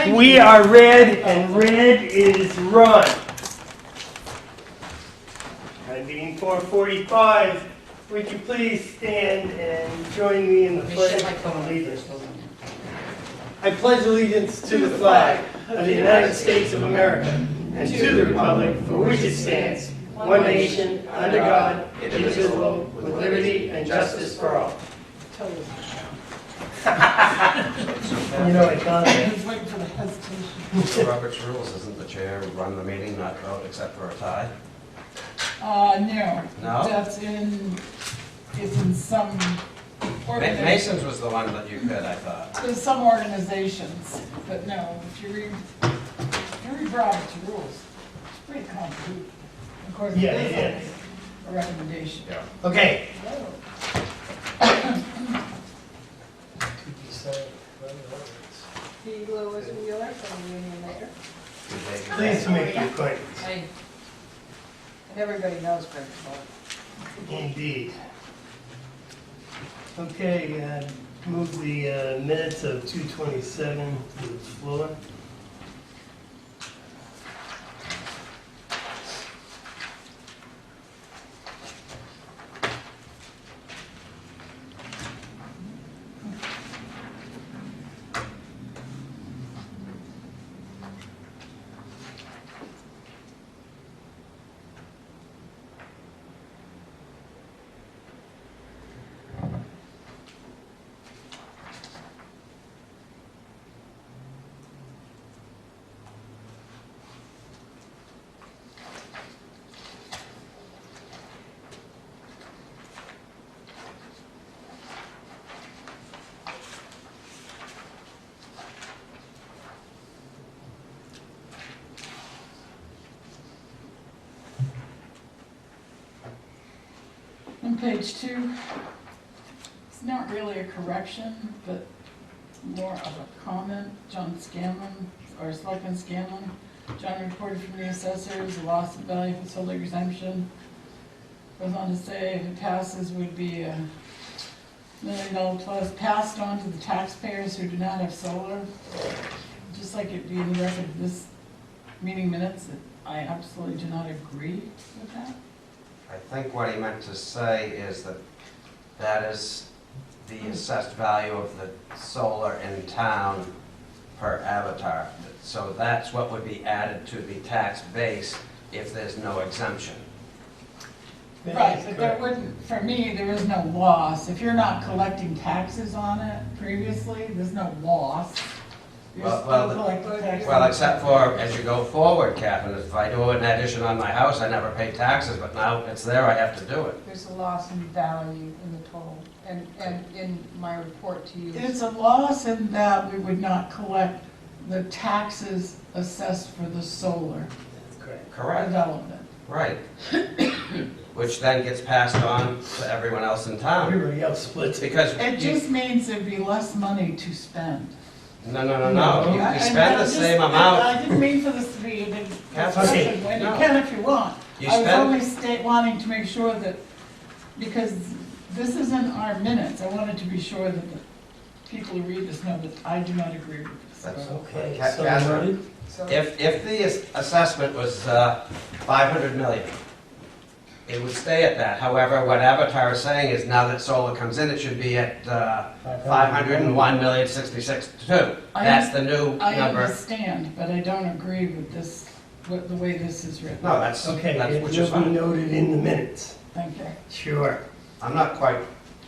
Thank We you. are red, and red is run. Time being 4:45. Would you please stand and join me in the pledge of allegiance? I pledge allegiance to the flag of the United States of America and to the republic for which it stands, one nation, under God, indivisible, with liberty and justice for all. You know, I can't. I was waiting for the hesitation. So Robert's rules, isn't the chair run the meeting, not vote except for a tie? No. No? That's it's in some organizations. Mason's was the one that you could, I thought. There's some organizations, but no, if you read Robert's rules, it's pretty convoluted. Of course, Yeah, it it is a recommendation. Yeah. Okay. P. Lewis Wheeler from the Union Mayor. Pleased to make your acquaintance. And everybody knows Greg Clark. Indeed. Okay, move the minutes of 2:27 to the floor. On page 2, it's not really a correction, but more of a comment. John Scanlon, or Selectman Scanlon, John reported from the assessors, the loss of value for solar exemption. Goes on to say if it passes would be $1 million plus passed on to the taxpayers who do not have solar. Just like it be in the record of this meeting minutes, that I absolutely do not agree with that. I think what he meant to say is that that is the assessed value of the solar in town per avatar. So that's what would be added to the tax base if there's no exemption. Right, but there wouldn't, for me, there is no loss. If you're not collecting taxes on it previously, there's no loss. You're Well, still the- collecting taxes. Well, except for as you go forward, Catherine, if I do an addition on my house, I never pay taxes, but now it's there, I have to do it. There's a loss in value in the total. And in my report to you, It's a loss in that we would not collect the taxes assessed for the solar Correct, development. right. Which then gets passed on to everyone else in town. Everybody else splits it. Because It just means there'd be less money to spend. no. You I- spend I'm the just- same amount. I didn't mean for this to be a big That's okay. discussion, when you No. can if you want. You I was spend- only wanting to make sure that, because this isn't our minutes, I wanted to be sure that the people who read this know that I do not agree with this. That's- Okay, Ca- so Catherine? noted. so If the assessment was 500 million, it would stay at that. However, what Avatar is saying is now that solar comes in, it should be at 501,066,2. That's the new I number. understand, but I don't agree with this, with the way this is written. No, that's Okay, which it is will be fine. noted in the minutes. Thank you. Sure. I'm not quite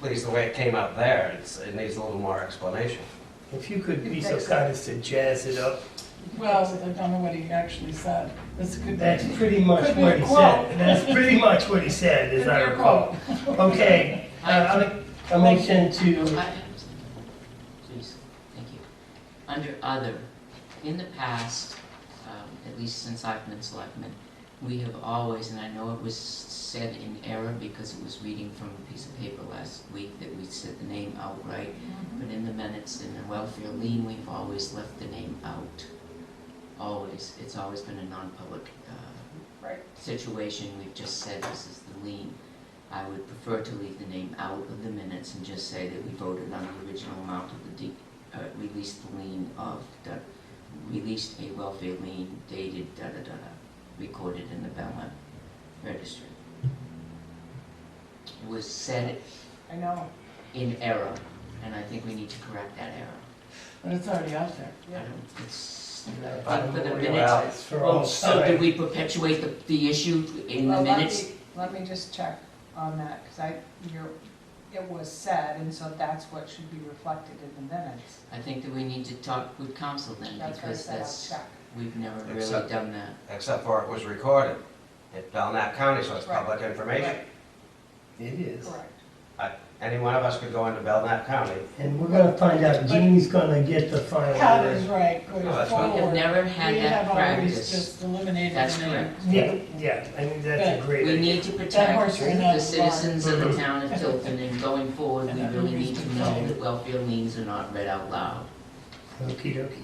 pleased the way it came out there. It needs a little more explanation. If you could be so kind as to jazz it up. Well, I don't know what he actually said. This could be. That's pretty much Could be what a he quote. said. That's pretty much what he said, as Could I be a recall. Okay, a motion to, Please, thank you. Under other, in the past, at least since I've been selectman, we have always, and I know it was said in error because it was reading from a piece of paper last week that we said the name outright, but in the minutes, in the welfare lien, we've always left the name out. Always. It's always been a non-public Right. situation. We've just said this is the lien. I would prefer to leave the name out of the minutes and just say that we voted on the original amount of the release the lien of the released a welfare lien dated da-da-da-da, recorded in the Belmont Registry. It was said I know, in error, and I think we need to correct that error. But it's already out there. I don't, it's, But for the well, minutes. it's for all Oh, so do time. we perpetuate the issue in the well, minutes? let me just check on that, because it was said, and so that's what should be reflected in the minutes. I think that we need to talk with council then, That's what I because said, I'll that's, check. we've never really Except- done that. Except for it was recorded in Belknap County, so it's Right. public information. Right, It is. correct. Any one of us could go into Belknap County. And we're gonna find out, Jeannie's gonna get the final Pat is word. right, going Oh, that's forward. fine. We have never had We that have always practice. just eliminated That's the name. correct. Yeah, I think that's a But great We idea. need to That protect horse ran out the of the barn. citizens of the town of Tilton, and going forward, And we that really movie's need to been know playing. that welfare liens are not read out loud. Okey dokey.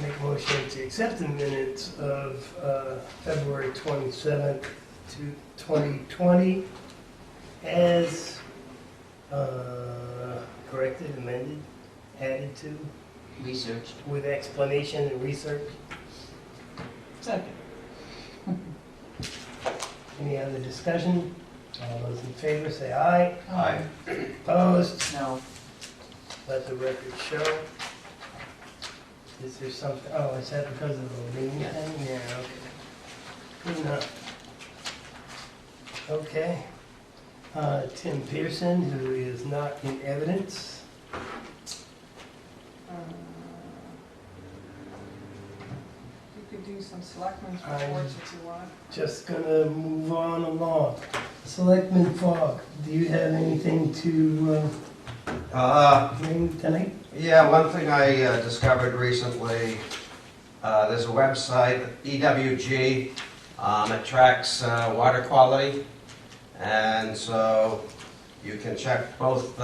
Make a motion to accept the minutes of February 27th to 2020 as corrected, amended, added to, Research. with explanation and research. Second. Any other discussion? All those in favor say aye. Aye. Opposed? No, Let the record show. Is there something, oh, is that because of the lien Yeah. thing? Yeah, okay. Good enough. Okay. Tim Pearson, who is not in evidence. You could do some selectmen's I- reports if you want. Just gonna move on along. Selectman Fogg, do you have anything to bring tonight? Yeah, one thing I discovered recently, there's a website, EWG, it tracks water quality, and so you can check both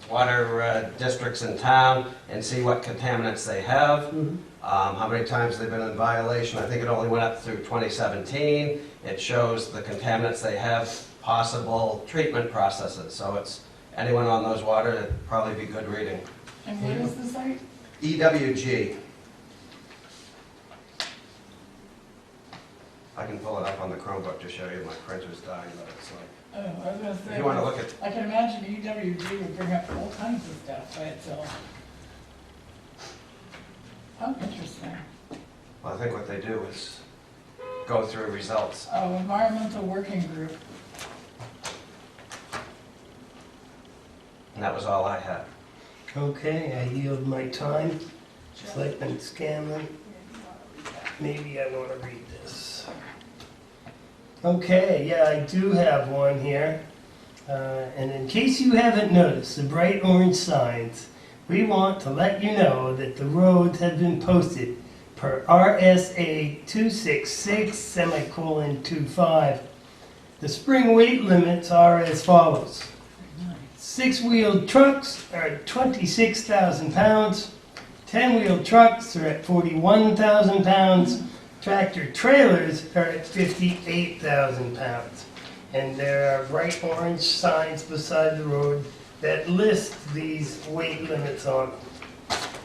water districts in town and see what contaminants they have, how many times they've been in violation. I think it only went up through 2017. It shows the contaminants they have, possible treatment processes, so it's anyone on those water, it'd probably be good reading. And what is the site? EWG. I can pull it up on the Chromebook to show you. My printer's dying, but it's like, Oh, I was gonna if say. you want to look at, I can imagine EWG would bring up all kinds of stuff by itself. Oh, interesting. well, I think what they do is go through results. Oh, environmental working group. And that was all I had. Okay, I yield my time. Selectman Scanlon, maybe I want to read this. Okay, yeah, I do have one here. And in case you haven't noticed the bright orange signs, we want to let you know that the roads have been posted per RSA 266:25. The spring weight limits are as follows. Six-wheeled trucks are at 26,000 pounds. 10-wheel trucks are at 41,000 pounds. Tractor trailers are at 58,000 pounds. And there are bright orange signs beside the road that list these weight limits on them.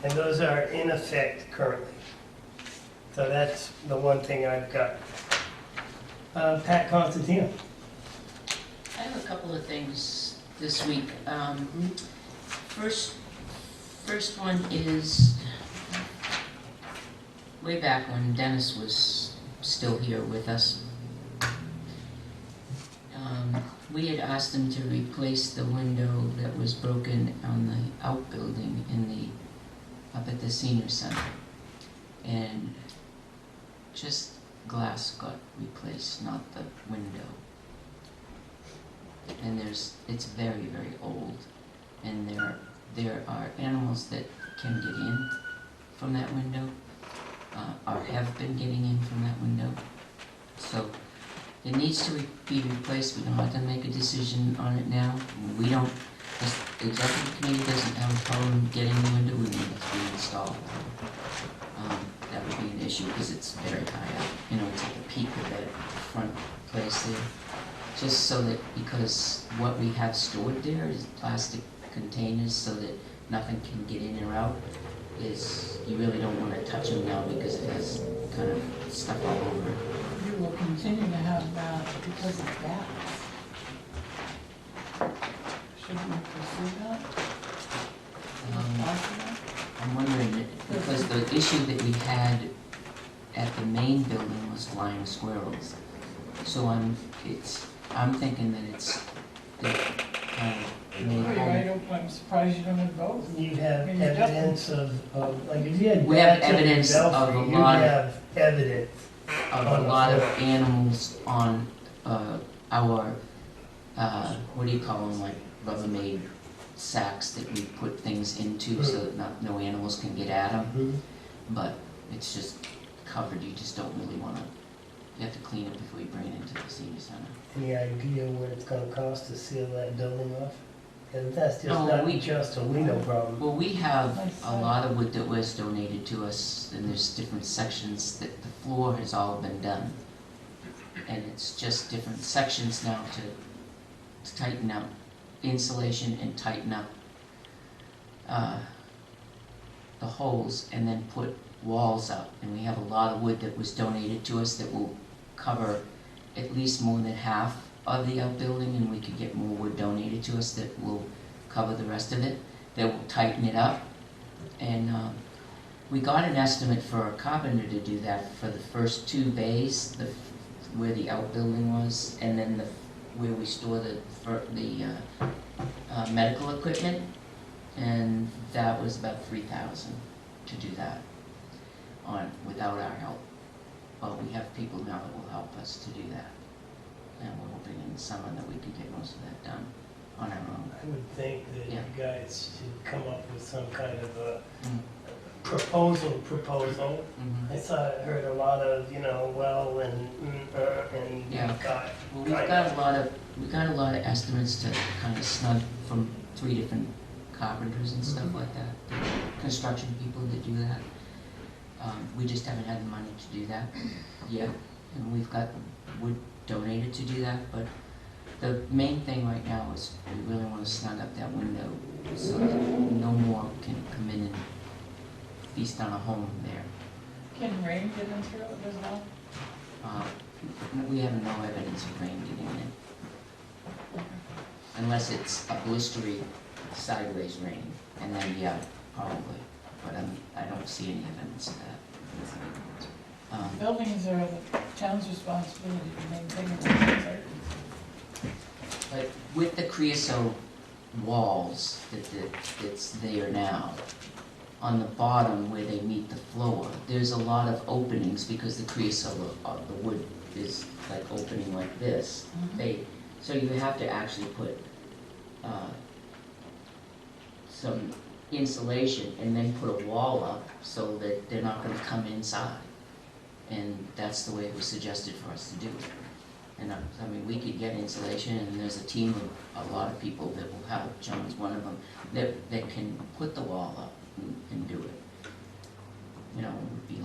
And those are in effect currently. So that's the one thing I've got. Pat Constantino. I have a couple of things this week. First one is, way back when Dennis was still here with us, we had asked him to replace the window that was broken on the outbuilding up at the senior center. And just glass got replaced, not the window. And it's very, very old, and there are animals that can get in from that window, or have been getting in from that window. So it needs to be replaced. We don't have to make a decision on it now. We don't, the executive committee doesn't have a problem getting the window. We need it to be installed. That would be an issue because it's very high up. It's at the peak of that front place there. Just so that, because what we have stored there is plastic containers so that nothing can get in or out. is, you really don't want to touch them now because it has kind of stuff all over it. You will continue to have that because of bats. Shouldn't we pursue that? Possible? I'm wondering, because the issue that we had at the main building was flying squirrels. So I'm thinking that it's, that kind of made home. I'm surprised you don't have both. You have evidence of, like, if you had We have bats in evidence of Belfry, a you'd lot of- have evidence. Of On a the lot of floor. animals on our, what do you call them, like Rubbermaid sacks that we put things into so that no animals can get at them. Mhm. But it's just covered, you just don't really want to, you have to clean it before you bring it into the senior center. Any idea what it's gonna cost to seal that building off? And that's just No, not we- just a window problem. Well, we have a lot of wood that was donated to us, and there's different sections that the floor has all been done. And it's just different sections now to tighten up insulation and tighten up the holes, and then put walls up. And we have a lot of wood that was donated to us that will cover at least more than half of the outbuilding, and we could get more wood donated to us that will cover the rest of it, that will tighten it up. And we got an estimate for a carpenter to do that for the first 2 bays, where the outbuilding was, and then where we store the medical equipment, and that was about $3,000 to do that without our help. But we have people now that will help us to do that. And we're hoping in the summer that we can get most of that done on our own. I would think that Yeah. you guys should come up with some kind of a Mm. proposal. Mhm. I heard a lot of, well, and Yeah. God. Well, we got a lot of estimates to kind of snug from 3 different carpenters and stuff like that, construction people that do that. We just haven't had the money to do that yet, and we've got wood donated to do that, but the main thing right now is we really want to snug up that window so that no more can come in and feast on a home there. Can rain get in through it as well? We have no evidence of rain getting in, unless it's a blistery sideways rain, and then, yeah, probably, but I don't see any evidence of that. Buildings are the town's responsibility to maintain them. But with the creosote walls that's there now, on the bottom where they meet the floor, there's a lot of openings because the creosote of the wood is like opening like this. So you have to actually put some insulation and then put a wall up so that they're not gonna come inside. And that's the way it was suggested for us to do it. And I mean, we could get insulation, and there's a team of a lot of people that will help. John's one of them, that can put the wall up and do it. You know, it would be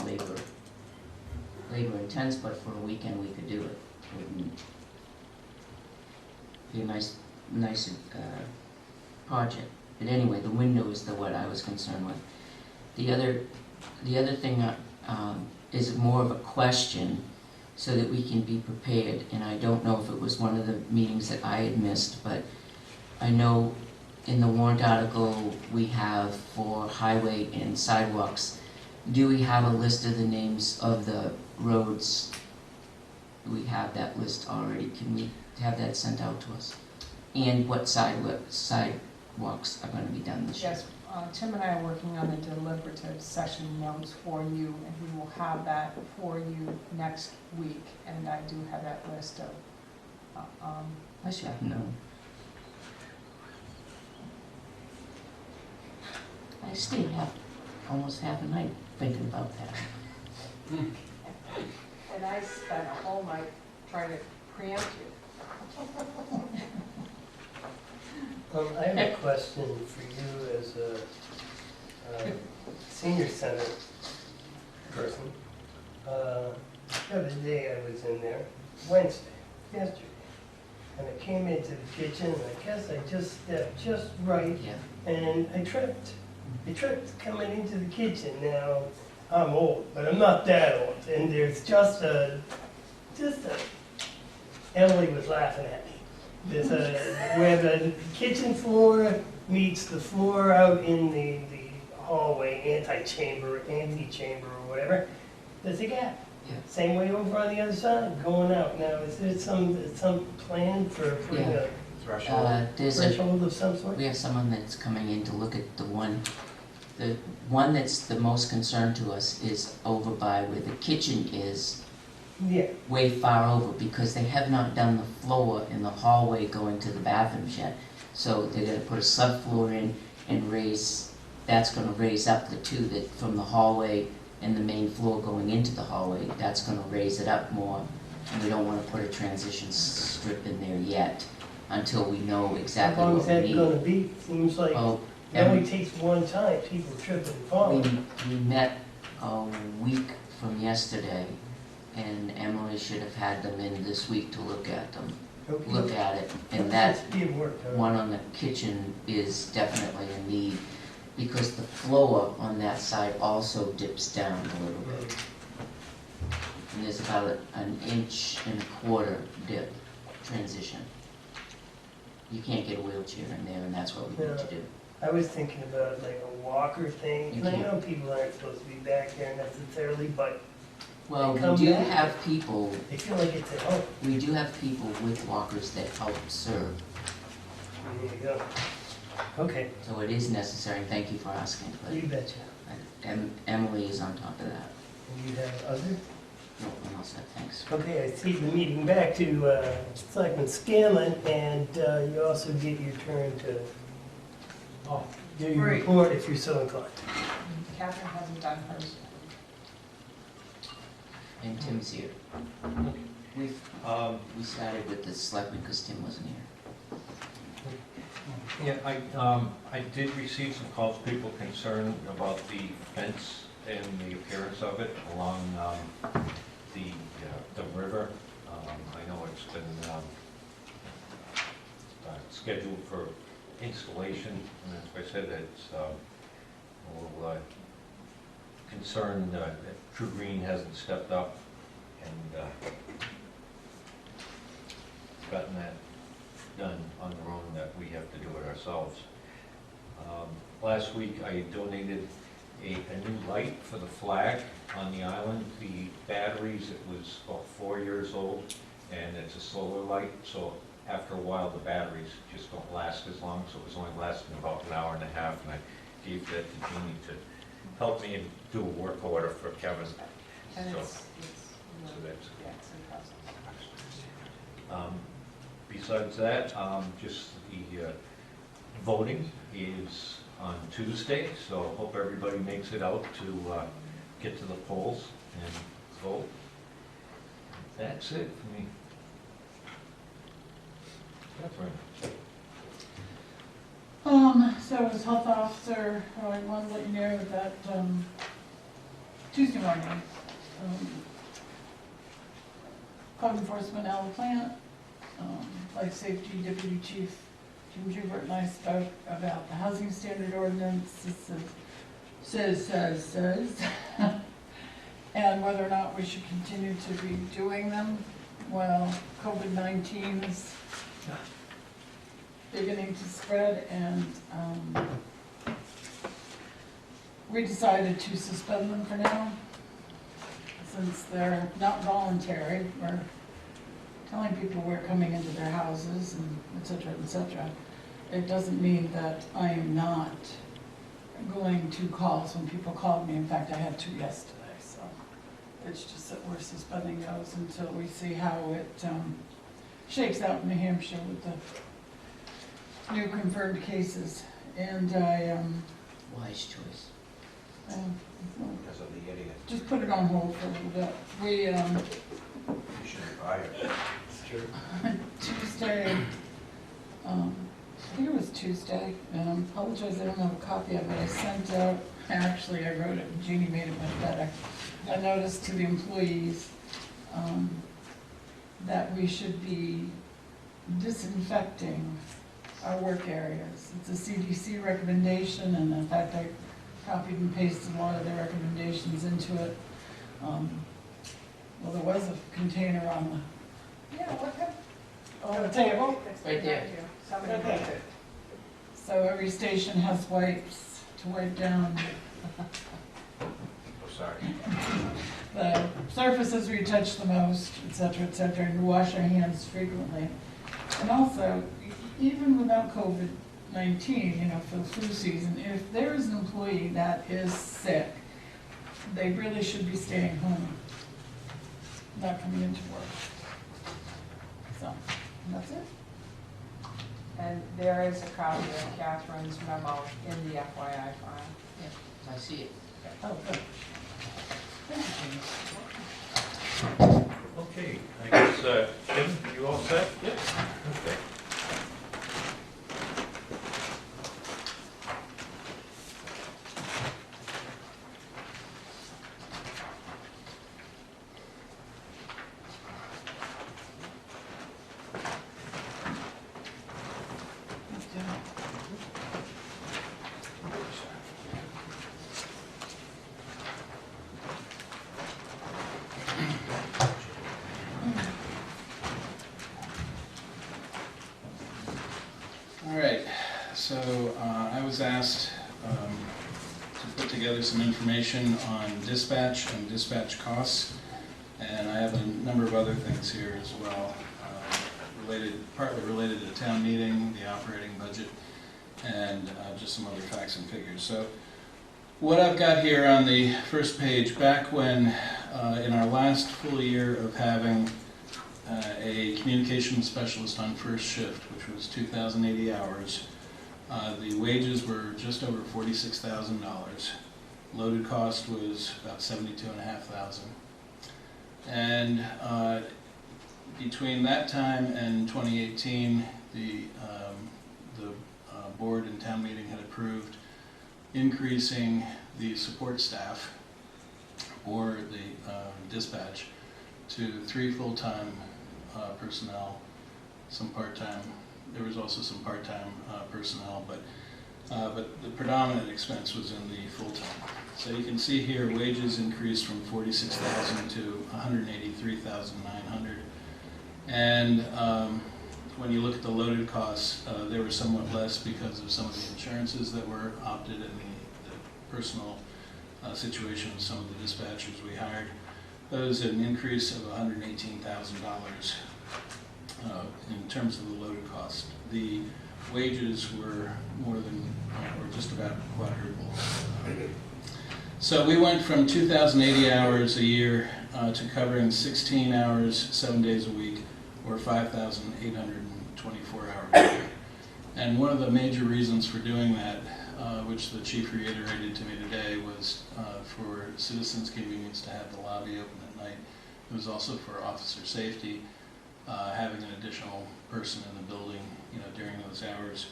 labor intense, but for a weekend we could do it. It would be a nice project. But anyway, the window is what I was concerned with. The other thing is more of a question, so that we can be prepared. And I don't know if it was one of the meetings that I had missed, but I know in the warrant article we have for highway and sidewalks, do we have a list of the names of the roads? Do we have that list already? Can we have that sent out to us? And what sidewalks are going to be done this year? Yes, Tim and I are working on the deliberative session notes for you, and we will have that for you next week. And I do have that list of, I should have known. I stayed almost half a night thinking about that. and I spent a whole night trying to preempt you. I have a question for you as a senior center person. The other day I was in there, yesterday, and I came into the kitchen, and I guess I just stepped just right, Yeah. and I tripped. the truck's coming into the kitchen. Now, I'm old, but I'm not that old, and there's just a, Emily was laughing at me. There's where the kitchen floor meets the floor out in the hallway, antechamber, or whatever, there's a gap. Yeah. Same way over on the other side, going out. Now, is there some plan for putting Yeah. a Threshold. There's a, threshold of some sort? we have someone that's coming in to look at the one that's the most concern to us is over by where the kitchen is, Yeah, way far over, because they have not done the floor in the hallway going to the bathrooms yet. So they're gonna put a subfloor in and raise, that's gonna raise up the two that, from the hallway and the main floor going into the hallway, that's gonna raise it up more. And we don't wanna put a transition strip in there yet, until we know how exactly long what is we that need. gonna be? Seems like Well, it only takes one time, people trip and fall. we met a week from yesterday, and Emily should have had them in this week to look at them, Okay. look at it, and that That's being worked on. one on the kitchen is definitely a need, because the floor on that side also dips down a little bit. And there's about an inch and a quarter dip transition. You can't get a wheelchair in there, and that's what we need to do. I was thinking about like a walker thing, You and I can't. know people aren't supposed to be back there necessarily, but Well, They come we do back. have people, they feel like it's at home. we do have people with walkers that help serve, There you go. Okay, so it is necessary, and thank you for asking, but you betcha. Emily is on top of that. And you have other? No, I'm all set, thanks. Okay, I see the meeting back to Selectman Scanlon, and you also get your turn to do your Great. report if you're so inclined. Catherine hasn't done hers. And Tim's here. We started with the selectmen because Tim wasn't here. Yeah, I did receive some calls, people concerned about the fence and the appearance of it along the river. I know it's been scheduled for installation, and as I said, it's a little concerned that True Green hasn't stepped up and gotten that done on their own, that we have to do it ourselves. Last week I donated a new light for the flag on the island. The batteries, it was about 4 years old, and it's a solar light, so after a while the batteries just don't last as long, so it was only lasting about an hour and a half, and I gave that to Jeannie to help me and do a work order for Kevin. And So- it's, So that's yeah, it's in process. Besides that, just the voting is on Tuesday, so hope everybody makes it out to get to the polls and vote. That's it for me. Catherine? So as health officer, I want to let you know that, Tuesday morning, code enforcement out of the plant, life safety deputy chief Jim Jubert and I spoke about the housing standard ordinance. This is, says, and whether or not we should continue to be doing them. Well, COVID-19 is beginning to spread, and we decided to suspend them for now, since they're not voluntary. We're telling people we're coming into their houses, and et cetera, et cetera. It doesn't mean that I am not going to calls when people called me. In fact, I had 2 yesterday, so it's just that we're suspending those until we see how it shakes out in New Hampshire with the new confirmed cases. And I Wise choice. Because of the idiot. just put it on hold for a little bit. We, You should fire. Tuesday, I think it was Tuesday, and I apologize, I don't have a copy of it. I sent out, actually, I wrote it, and Jeannie made it much better. A notice to the employees that we should be disinfecting our work areas. It's a CDC recommendation, and in fact, I copied and pasted a lot of their recommendations into it. Well, there was a container on the table. Right there. Somebody Okay. moved it. So every station has wipes to wipe down Oh, sorry. the surfaces we touch the most, et cetera, and to wash our hands frequently. And also, even without COVID-19, you know, for the flu season, if there is an employee that is sick, they really should be staying home, not coming into work. So, that's it. And there is a copy of Catherine's memo in the FYI file. I see it. Oh, good. Okay, I guess, Jim, you all set? Yep. Okay. All right, so I was asked to put together some information on dispatch and dispatch costs, and I have a number of other things here as well, partly related to the town meeting, the operating budget, and just some other facts and figures. So what I've got here on the first page, back when, in our last full year of having a communications specialist on first shift, which was 2,080 hours. The wages were just over $46,000. Loaded cost was about $72,500. And between that time and 2018, the board and town meeting had approved increasing the support staff or the dispatch to 3 full-time personnel, some part-time. There was also some part-time personnel, but the predominant expense was in the full-time. So you can see here wages increased from $46,000 to $183,900, and when you look at the loaded costs, they were somewhat less because of some of the insurances that were opted and the personal situation of some of the dispatchers we hired. Those had an increase of $118,000 in terms of the loaded cost. The wages were more than, or just about quadruple. So we went from 2,080 hours a year to covering 16 hours, 7 days a week, or 5,824 hours a year. And one of the major reasons for doing that, which the chief reiterated to me today, was for citizens' convenience to have the lobby open at night. It was also for officer safety, having an additional person in the building, you know, during those hours.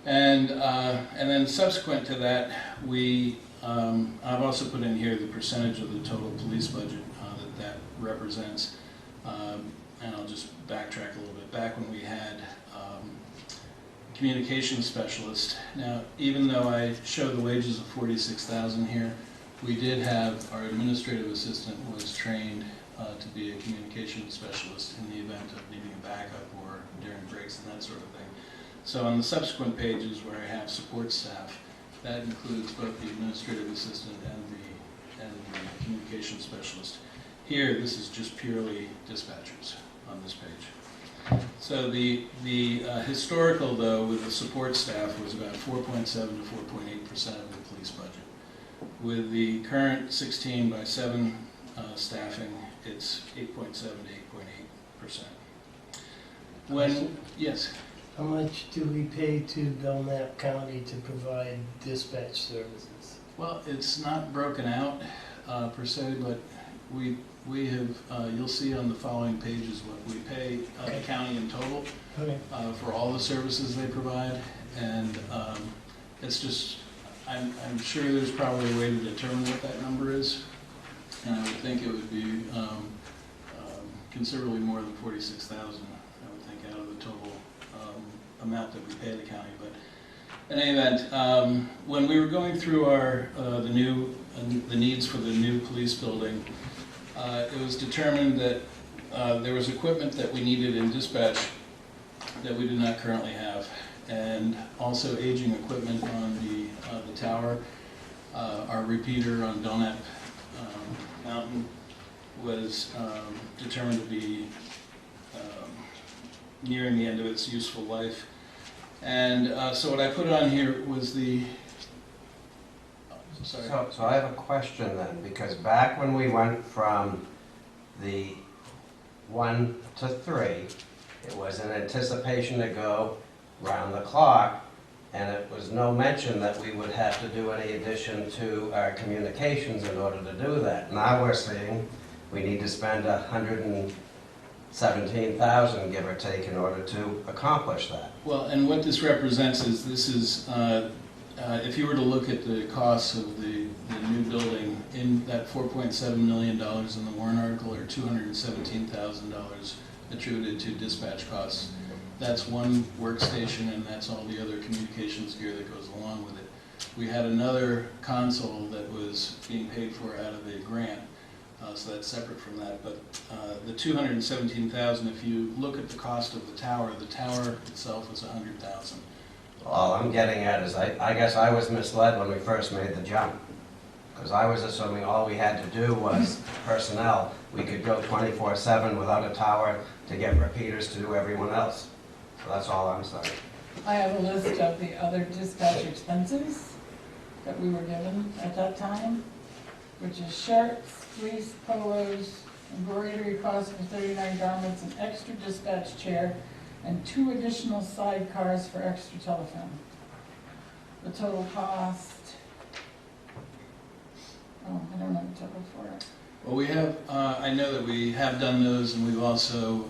And then subsequent to that, I've also put in here the percentage of the total police budget that represents. And I'll just backtrack a little bit. Back when we had communications specialist. Now, even though I show the wages of $46,000 here, we did have our administrative assistant was trained to be a communications specialist in the event of needing a backup or during breaks and that sort of thing. So on the subsequent pages where I have support staff, that includes both the administrative assistant and the communications specialist. Here, this is just purely dispatchers on this page. So the historical, though, with the support staff was about 4.7 to 4.8% of the police budget. With the current 16/7 staffing, it's 8.7 to 8.8%. Yes? How much do we pay to Belknap County to provide dispatch services? Well, it's not broken out per se, but we have, you'll see on the following pages what we pay the county in total Okay. for all the services they provide, and it's just, I'm sure there's probably a way to determine what that number is, and I would think it would be considerably more than 46,000, I would think, out of the total amount that we pay the county. But in any event, when we were going through the needs for the new police building, it was determined that there was equipment that we needed in dispatch that we did not currently have, and also aging equipment on the tower. Our repeater on Belknap Mountain was determined to be nearing the end of its useful life. And so what I put on here was sorry. So I have a question then, because back when we went from the 1 to 3, it was in anticipation to go round the clock, and it was no mention that we would have to do any addition to our communications in order to do that. Now we're seeing we need to spend $117,000, give or take, in order to accomplish that. Well, and what this represents is if you were to look at the costs of the new building, in that $4.7 million in the warrant article are $217,000 attributed to dispatch costs. That's one workstation, and that's all the other communications gear that goes along with it. We had another console that was being paid for out of a grant, so that's separate from that. But the $217,000, if you look at the cost of the tower itself was $100,000. All I'm getting at is I guess I was misled when we first made the jump, because I was assuming all we had to do was personnel. We could go 24/7 without a tower to get repeaters to do everyone else. So that's all I'm saying. I have a list of the other dispatch expenses that we were given at that time, which is shirts, fleece, polos, embroidery costs for 39 garments, an extra dispatch chair, and 2 additional sidecars for extra telephone. The total cost, I don't know the total for it. Well, we have, I know that we have done those, and we've also,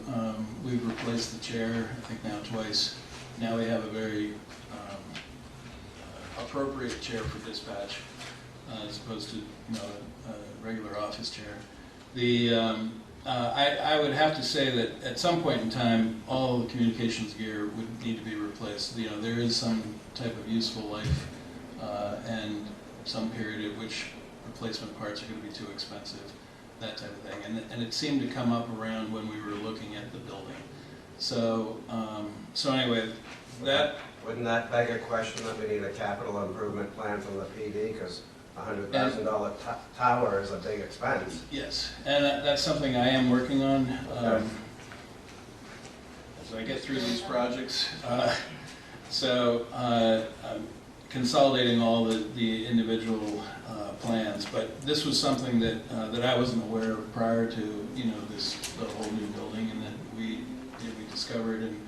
we've replaced the chair, I think now twice. Now we have a very appropriate chair for dispatch, as opposed to, a regular office chair. I would have to say that at some point in time, all the communications gear would need to be replaced. There is some type of useful life, and some period at which replacement parts are going to be too expensive, that type of thing. And it seemed to come up around when we were looking at the building. So anyway, that... Wouldn't that beg a question that we need a capital improvement plan from the PD? Because a $100,000 tower is a big expense. Yes, and that's something I am working on Okay. as I get through these projects. I'm consolidating all the individual plans, but this was something that I wasn't aware of prior to the whole new building, and that we discovered, and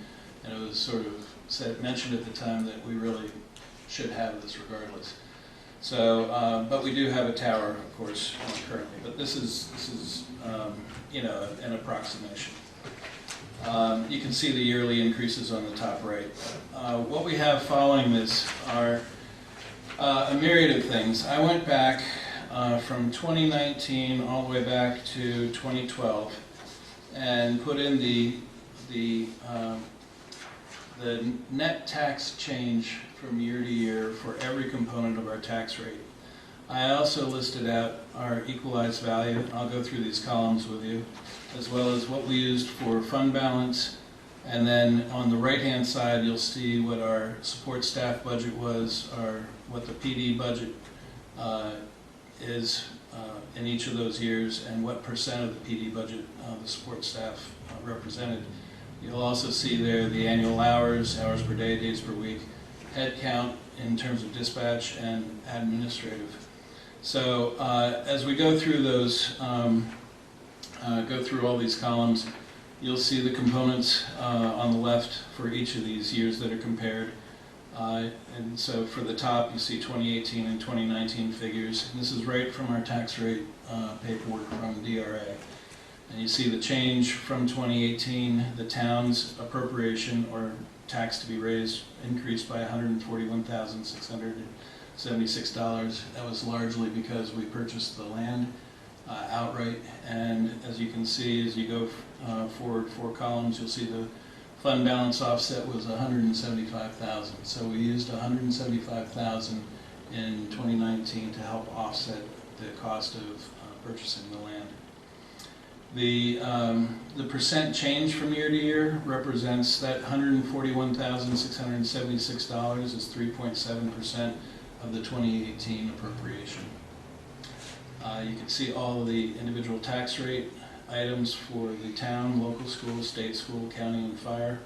it was sort of mentioned at the time that we really should have this regardless. So, but we do have a tower, of course, currently. But this is an approximation. You can see the yearly increases on the top right. What we have following this are a myriad of things. I went back from 2019 all the way back to 2012 and put in the net tax change from year to year for every component of our tax rate. I also listed out our equalized value. I'll go through these columns with you, as well as what we used for fund balance. And then on the right-hand side, you'll see what our support staff budget was, or what the PD budget is in each of those years, and what percent of the PD budget the support staff represented. You'll also see there the annual hours per day, days per week, head count in terms of dispatch and administrative. So as we go through those, go through all these columns, you'll see the components on the left for each of these years that are compared. And so for the top, you see 2018 and 2019 figures. And this is right from our tax rate paperwork from DRA. And you see the change from 2018, the town's appropriation or tax to be raised increased by $141,676. That was largely because we purchased the land outright. And as you can see, as you go forward 4 columns, you'll see the fund balance offset was $175,000. So we used $175,000 in 2019 to help offset the cost of purchasing the land. The percent change from year to year represents that $141,676 is 3.7% of the 2018 appropriation. You can see all of the individual tax rate items for the town, local school, state school, county, and fire.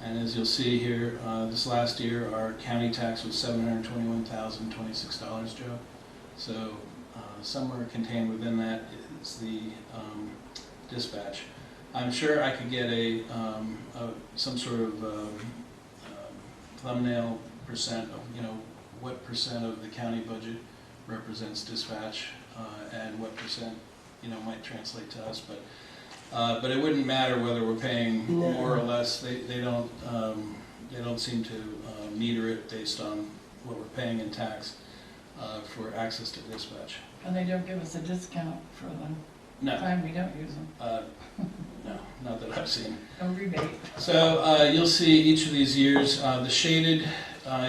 And as you'll see here, this last year, our county tax was $721,026, Joe. So somewhere contained within that is the dispatch. I'm sure I could get some sort of thumbnail percent of, what percent of the county budget represents dispatch, and what percent, might translate to us, but it wouldn't matter whether we're paying more or less. They don't seem to meter it based on what we're paying in tax for access to dispatch. And they don't give us a discount for the No, time we don't use them. no, not that I've seen. No rebate. So you'll see each of these years. The shaded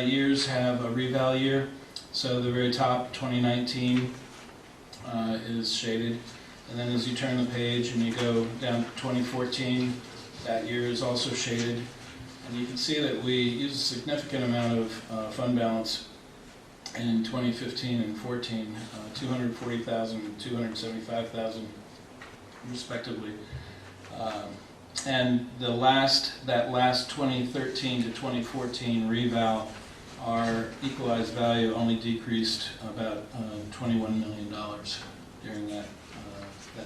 years have a reval year. So the very top, 2019, is shaded. And then as you turn the page and you go down to 2014, that year is also shaded. And you can see that we use a significant amount of fund balance in 2015 and 14, 240,000 and 275,000 respectively. And that last 2013 to 2014 reval, our equalized value only decreased about $21 million during that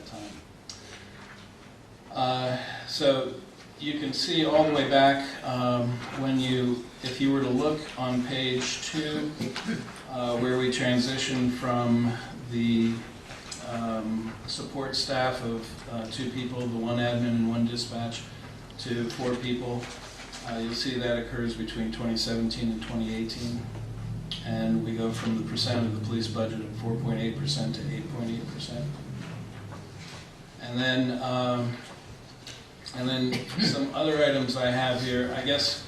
time. So you can see all the way back if you were to look on page 2, where we transitioned from the support staff of 2 people, the 1 admin and 1 dispatch, to 4 people. You'll see that occurs between 2017 and 2018. And we go from the percent of the police budget of 4.8% to 8.8%. And then some other items I have here. I guess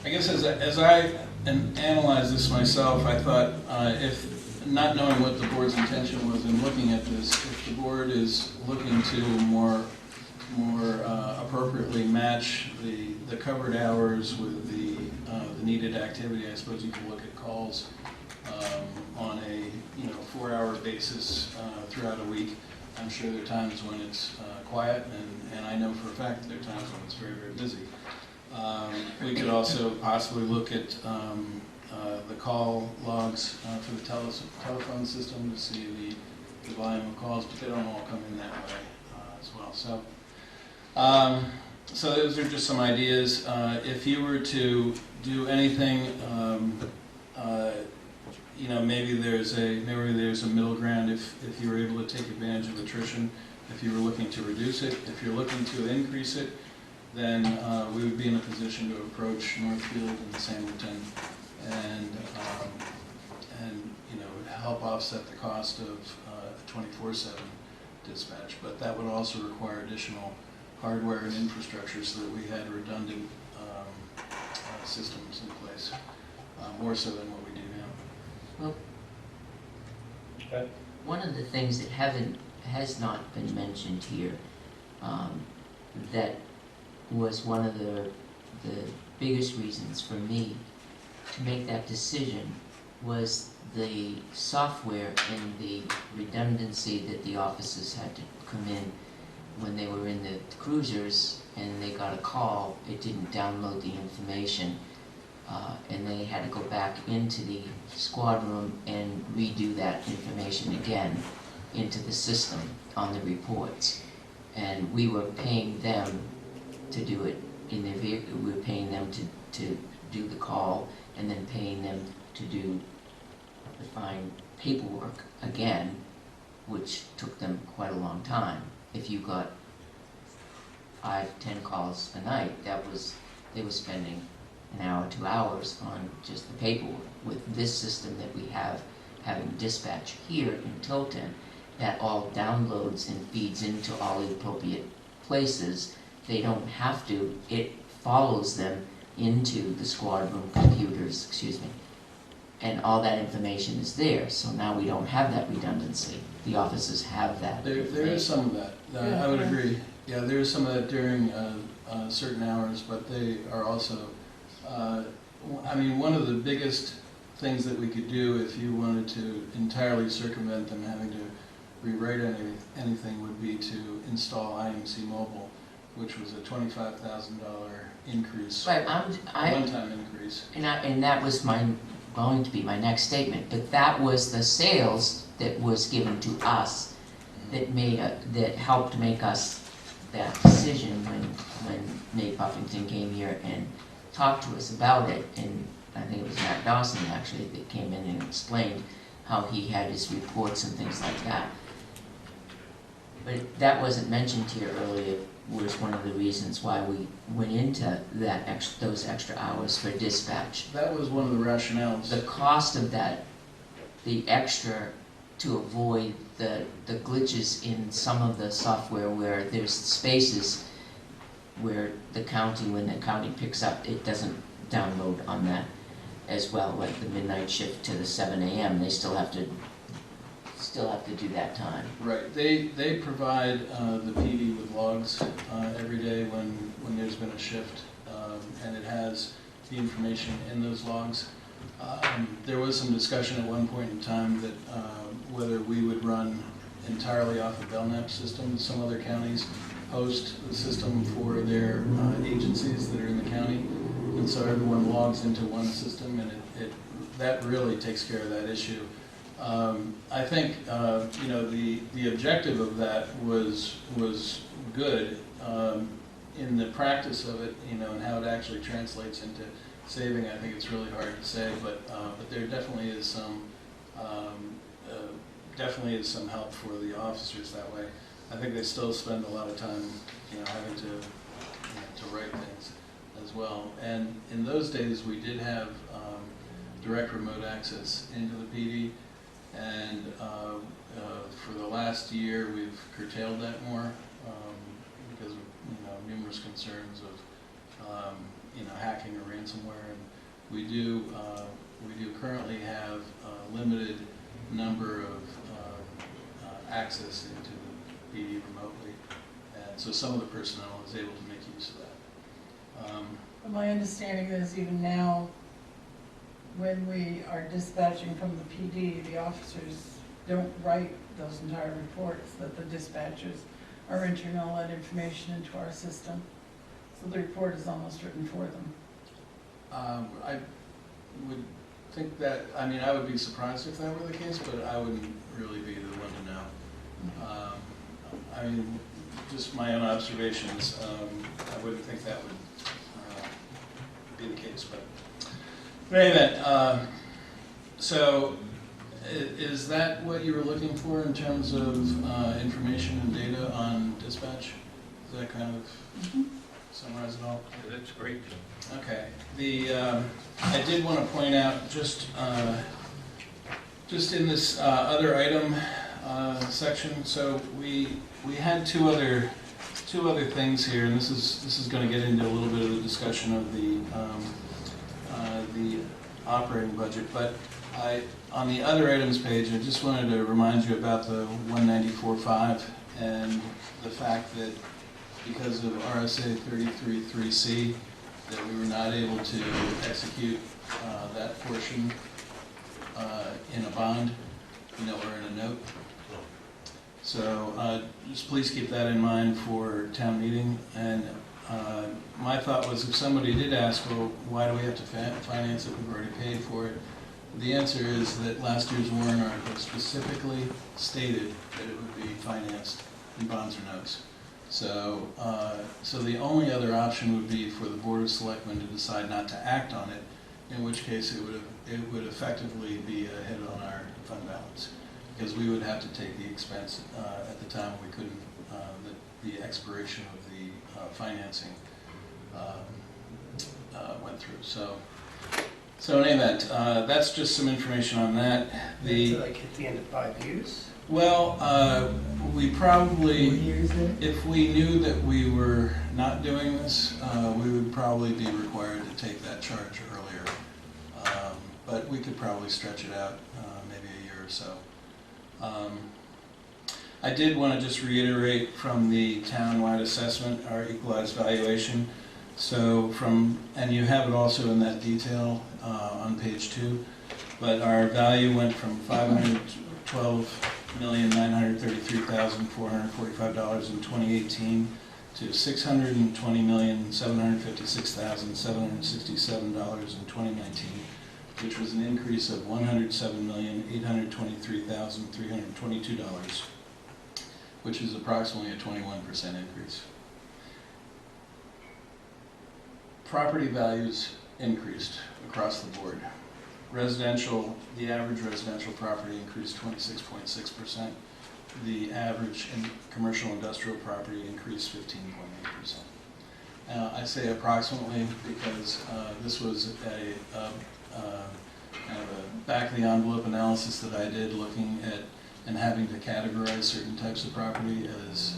as I analyzed this myself, I thought if not knowing what the board's intention was in looking at this, if the board is looking to more appropriately match the covered hours with the needed activity, I suppose you could look at calls on a 4-hour basis throughout a week. I'm sure there are times when it's quiet, and I know for a fact that there are times when it's very, very busy. We could also possibly look at the call logs for the telephone system to see the volume of calls, but they don't all come in that way as well. So those are just some ideas. If you were to do anything, maybe there's a middle ground. If you were able to take advantage of attrition, if you were looking to reduce it, if you're looking to increase it, then we would be in a position to approach Northfield and Sandwich and help offset the cost of 24/7 dispatch. But that would also require additional hardware and infrastructure so that we had redundant systems in place, more so than what we do now. Well, one of the things that has not been mentioned here, that was one of the biggest reasons for me to make that decision, was the software and the redundancy that the officers had to come in when they were in the cruisers and they got a call. It didn't download the information, and they had to go back into the squad room and redo that information again into the system on the reports. And we were paying them to do it in their vehicle. We were paying them to do the call, and then paying them to do the fine paperwork again, which took them quite a long time. If you got 5-10 calls a night, they were spending an hour, 2 hours on just the paperwork. With this system that we have, having dispatch here in Tilton, that all downloads and feeds into all the appropriate places. They don't have to. It follows them into the squad room computers, excuse me. And all that information is there, so now we don't have that redundancy. The officers have that. There is some of that, I would agree. Yeah, there is some of that during certain hours, but they are also, I mean, one of the biggest things that we could do if you wanted to entirely circumvent them having to rewrite anything would be to install IMC Mobile, which was a $25,000 increase, Right, one-time increase. and that was going to be my next statement, but that was the sales that was given to us that helped make us that decision when Nate Buffington came here and talked to us about it, and I think it was Matt Dawson actually that came in and explained how he had his reports and things like that. But that wasn't mentioned here earlier, was one of the reasons why we went into those extra hours for dispatch. That was one of the rationales. The cost of that, the extra to avoid the glitches in some of the software where there's spaces where the county, when the county picks up, it doesn't download on that as well, like the midnight shift to the 7 a.m., they still have to do that time. Right, they provide the PD with logs every day when there's been a shift, and it has the information in those logs. There was some discussion at one point in time that whether we would run entirely off of Belknap system. Some other counties host the system for their agencies that are in the county, and so everyone logs into one system, and that really takes care of that issue. I think you know, the objective of that was good. In the practice of it, you know, and how it actually translates into saving, I think it's really hard to say. But there definitely is some help for the officers that way. I think they still spend a lot of time, you know, having to write things as well. And in those days, we did have direct remote access into the PD. And for the last year, we've curtailed that more because of, you know, numerous concerns of you know, hacking or ransomware. And we do currently have a limited number of access into the PD remotely, and so some of the personnel is able to make use of that. But my understanding is even now, when we are dispatching from the PD, the officers don't write those entire reports, that the dispatchers are entering all that information into our system. So the report is almost written for them. I would think that, I mean, I would be surprised if that were the case, but I wouldn't really be the one to know. I mean, just my own observations, I wouldn't think that would be the case, but in any event, so is that what you were looking for in terms of information and data on dispatch? Does that kind of summarize it all? Yeah, that's great, Jim. Okay. I did want to point out just in this other item section. So we had two other things here, and this is going to get into a little bit of the discussion of the operating budget. But on the other items page, I just wanted to remind you about the 194.5 and the fact that because of RSA 33.3C, that we were not able to execute that portion in a bond, you know, or in a note. So just please keep that in mind for town meeting. And my thought was, if somebody did ask, well, why do we have to finance it? We've already paid for it. The answer is that last year's warrant article specifically stated that it would be financed in bonds or notes. So, so the only other option would be for the Board of Selectmen to decide not to act on it, in which case it would effectively be a hit on our fund balance, because we would have to take the expense at the time we couldn't, the expiration of the financing went through. So in any event, that's just some information on that. Like at the end of 5 years? Well, we probably, Years there? if we knew that we were not doing this, we would probably be required to take that charge earlier. But we could probably stretch it out, maybe a year or so. I did want to just reiterate from the town-wide assessment, our equalized valuation. So and you have it also in that detail on page 2, but our value went from $512,933,445 in 2018 to $620,756,767 in 2019, which was an increase of $107,823,322, which is approximately a 21% increase. Property values increased across the board. Residential, the average residential property increased 26.6%. The average commercial industrial property increased 15.8%. I say approximately because this was a kind of a back-of-the-envelope analysis that I did, looking at and having to categorize certain types of property as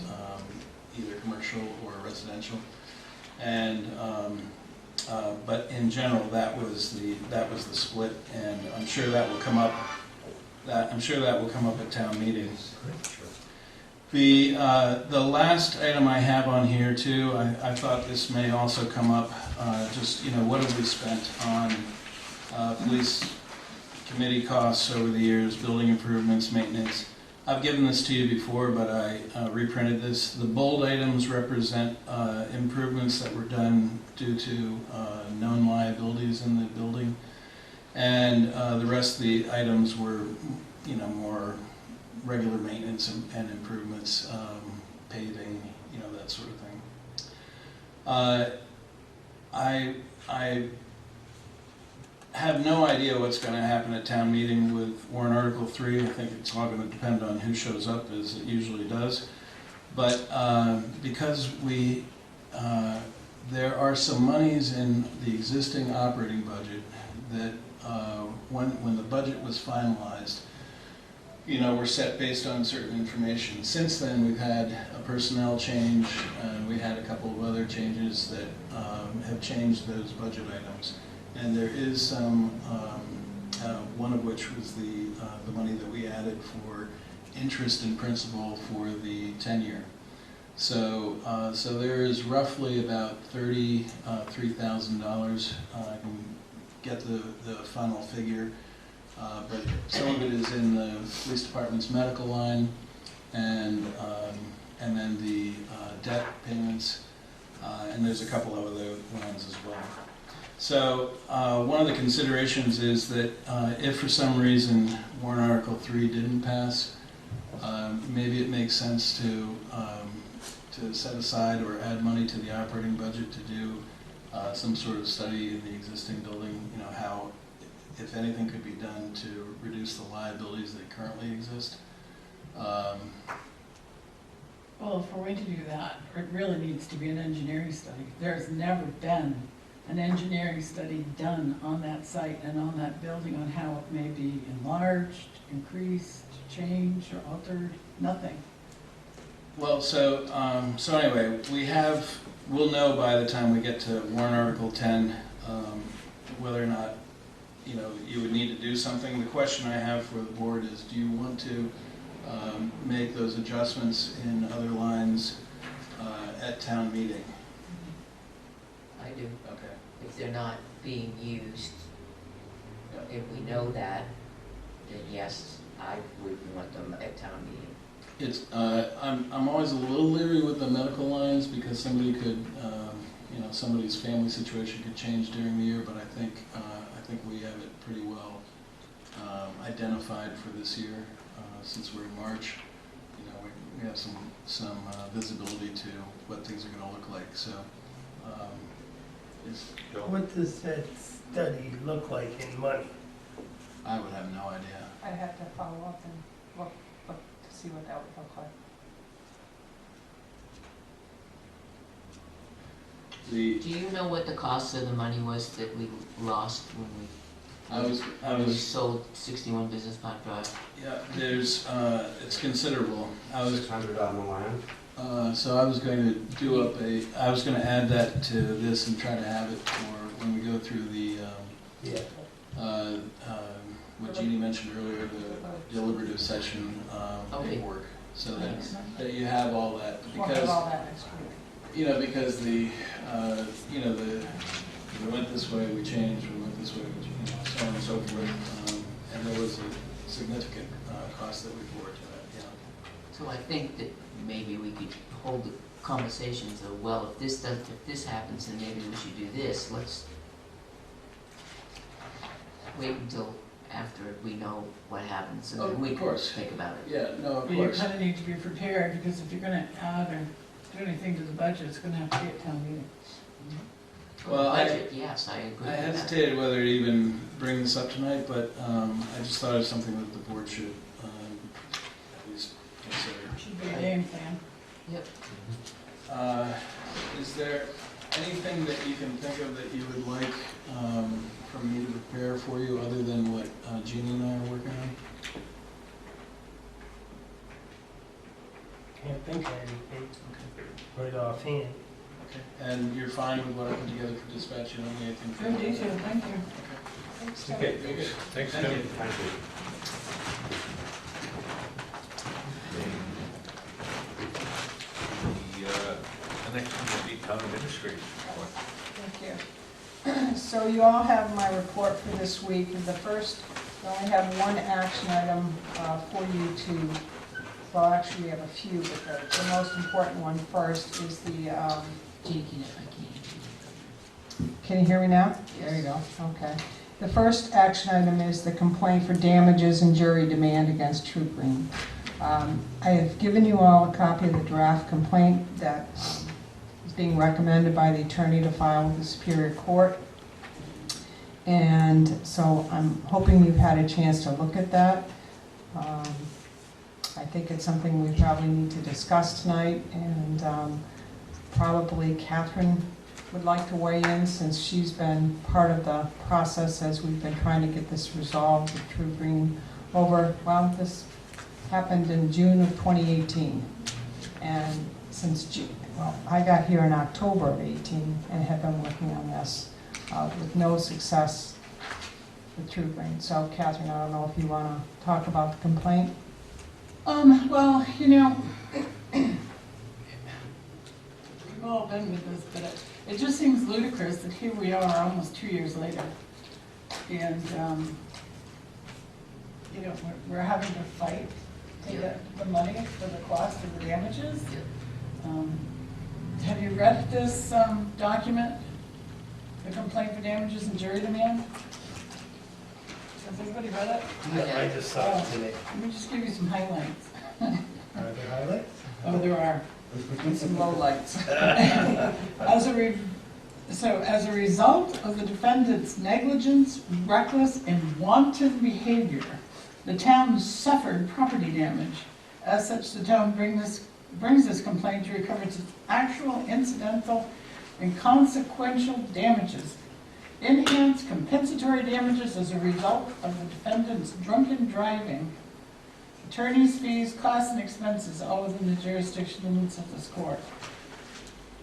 either commercial or residential. And but in general, that was the split, and I'm sure that will come up. At town meetings. The last item I have on here too, I thought this may also come up. Just what have we spent on police committee costs over the years, building improvements, maintenance. I've given this to you before, but I reprinted this. The bold items represent improvements that were done due to known liabilities in the building, and the rest of the items were, more regular maintenance and improvements, paving, that sort of thing. I have no idea what's going to happen at town meeting with warrant article 3. I think it's all going to depend on who shows up, as it usually does. But because there are some monies in the existing operating budget that when the budget was finalized, were set based on certain information. Since then, we've had a personnel change, and we had a couple of other changes that have changed those budget items. And there is some, one of which was the money that we added for interest and principal for the 10-year. So there is roughly about $33,000. I can get the final figure, but some of it is in the police department's medical line, and then the debt payments, and there's a couple of other lines as well. So one of the considerations is that if for some reason warrant article 3 didn't pass, maybe it makes sense to set aside or add money to the operating budget to do some sort of study in the existing building, how, if anything, could be done to reduce the liabilities that currently exist. Well, if we're going to do that, it really needs to be an engineering study. There's never been an engineering study done on that site and on that building on how it may be enlarged, increased, changed, or altered. Nothing. Well, so anyway, we'll know by the time we get to warrant article 10 whether or not you would need to do something. The question I have for the board is, do you want to make those adjustments in other lines at town meeting? I do. Okay. If they're not being used, if we know that, then yes, I would want them at town meeting. It's I'm always a little leery with the medical lines because somebody could somebody's family situation could change during the year, but I think we have it pretty well identified for this year. Since we're in March, we have some visibility to what things are going to look like. So. What does that study look like in money? I would have no idea. I'd have to follow up and look to see what that would look like. Do you know what the cost of the money was that we lost when we I was, We sold 61 Business Park Drive. yeah, there's, it's considerable. I was 600 on the land. So I was going to do up I was going to add that to this and try to have it for when we go through the, Yeah. what Jeannie mentioned earlier, the deliberative session Okay. paperwork, so Thanks. that you have all that. We'll have Because, all that next week. you know, because the, you know, we went this way, we changed, we went this way, we changed, so on and so forth. And there was a significant cost that we bore to that, yeah. So I think that maybe we could hold the conversations of, well, if this happens, then maybe we should do this. Let's wait until after we know what happens, and Oh, then we of can course. think about it. Yeah, no, of But you course. kind of need to be prepared, because if you're gonna add or do anything to the budget, it's gonna have to be at town meeting. Well, I- Budget, yes, I agree I with that. hesitated whether to even bring this up tonight, but I just thought it was something that the board should at least consider. Should be a game plan. Yep. Is there anything that you can think of that you would like from me to prepare for you, other than what Jeannie and I are working on? Can't think of anything right offhand. And you're fine with what I put together for dispatch, you don't need anything from Good me? detail, thank you. Okay, Very good. thanks, Thank Tim. you. Thank you. The next one will be town administrator report. Thank you. So you all have my report for this week. The first, I only have one action item for you to, well, actually we have a few, but the most important one first is the, Gee, I can't. can you hear me now? There you go, okay. The first action item is the complaint for damages and jury demand against Troop Green. I have given you all a copy of the draft complaint that is being recommended by the attorney to file with the Superior Court. And so I'm hoping you've had a chance to look at that. I think it's something we probably need to discuss tonight, and probably Catherine would like to weigh in, since she's been part of the process as we've been trying to get this resolved with True Green over, well, this happened in June of 2018. And since, well, I got here in October of 18 and have been working on this with no success with True Green. So Catherine, I don't know if you want to talk about the complaint? Well, you know, we've all been with this, but it just seems ludicrous that here we are almost 2 years later. And, you know, we're having to fight to get the money for the cost of the damages. Have you read this document, the complaint for damages and jury demand? Has everybody read it? I just saw it today. Let me just give you some highlights. Are there highlights? Oh, there are. And some lowlights. As a result of the defendant's negligence, reckless, and wanton behavior, the town suffered property damage. As such, the town brings this complaint to recover its actual, incidental, and consequential damages. Enhanced compensatory damages as a result of the defendant's drunken driving. Attorney's fees, costs, and expenses, all within the jurisdiction limits of this court.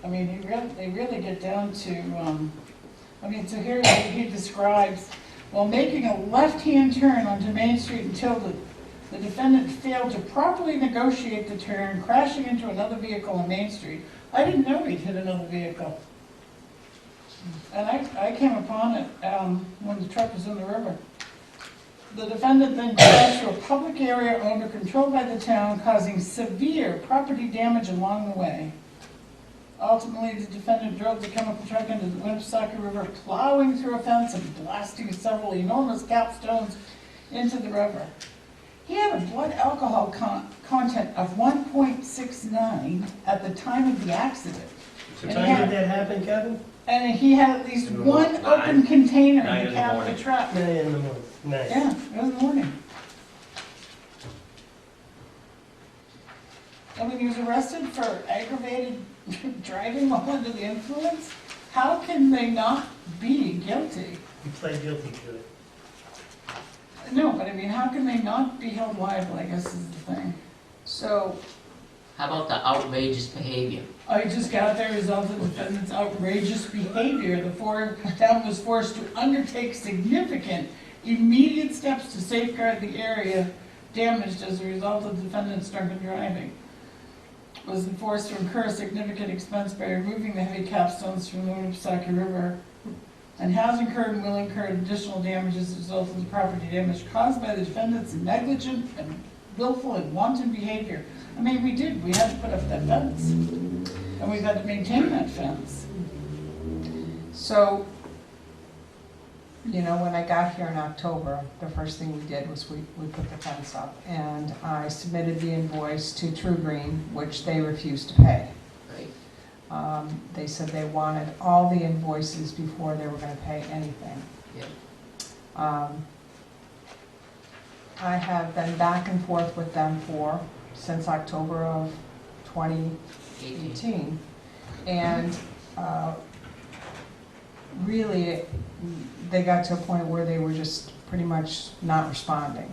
I mean, they really get down to, so here he describes, while making a left-hand turn onto Main Street until the defendant failed to properly negotiate the turn, crashing into another vehicle on Main Street. I didn't know he'd hit another vehicle. And I came upon it when the truck was in the river. The defendant then crashed through a public area owned or controlled by the town, causing severe property damage along the way. Ultimately, the defendant drove the chemical truck into the Winnipesaukee River, plowing through a fence and blasting several enormous capstones into the river. He had a blood alcohol content of 1.69 at the time of the accident. What time did that happen, Kevin? And he had at least In the one morning. open container Nine in in the the cab of morning. the truck. 9 in the morning. Nice. Yeah, it was in the morning. And when he was arrested for aggravated driving while under the influence, how can they not be guilty? He pled guilty to it. No, but I mean, how can they not be held liable, I guess is the thing. So, How about the outrageous behavior? I just got there, result of the defendant's outrageous behavior. The town was forced to undertake significant, immediate steps to safeguard the area damaged as a result of the defendant's drunken driving. Was enforced to incur significant expense by removing the heavy capstones from the Winnipesaukee River, and has incurred and will incur additional damages as a result of the property damage caused by the defendant's negligent and willful and wanton behavior. I mean, we had to put up that fence, and we've had to maintain that fence. so, you know, when I got here in October, the first thing we did was we put the fence up. And I submitted the invoice to True Green, which they refused to pay. Right? They said they wanted all the invoices before they were gonna pay anything. Yeah. I have been back and forth with them since October of 2018. And really, they got to a point where they were just pretty much not responding.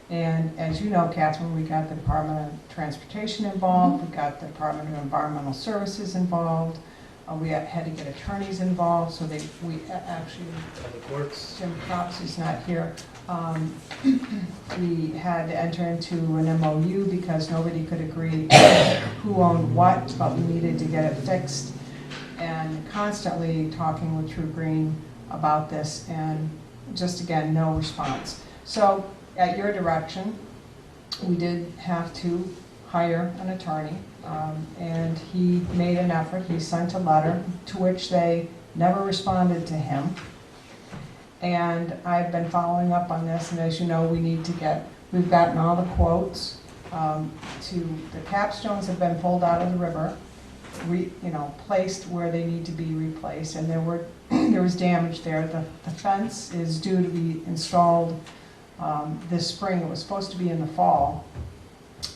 And as you know, Catherine, we got the Department of Transportation involved, we got the Department of Environmental Services involved, we had to get attorneys involved, so we actually, Jim Cropsey's not here. We had to enter into an MOU because nobody could agree who owned what, but we needed to get it fixed. And constantly talking with True Green about this, and just again, no response. So at your direction, we did have to hire an attorney, and he made an effort. He sent a letter to which they never responded to him. And I've been following up on this, and as you know, we've gotten all the quotes. The capstones have been pulled out of the river, placed where they need to be replaced, and there was damage there. The fence is due to be installed this spring. It was supposed to be in the fall,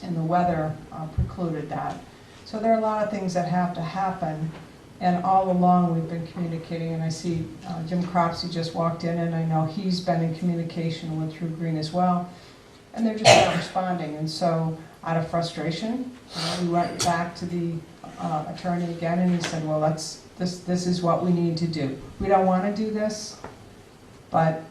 and the weather precluded that. So there are a lot of things that have to happen, and all along we've been communicating, and I see Jim Cropsey just walked in, and I know he's been in communication with True Green as well, and they're just not responding. And so out of frustration, we went back to the attorney again, and he said, well, this is what we need to do. We don't want to do this, but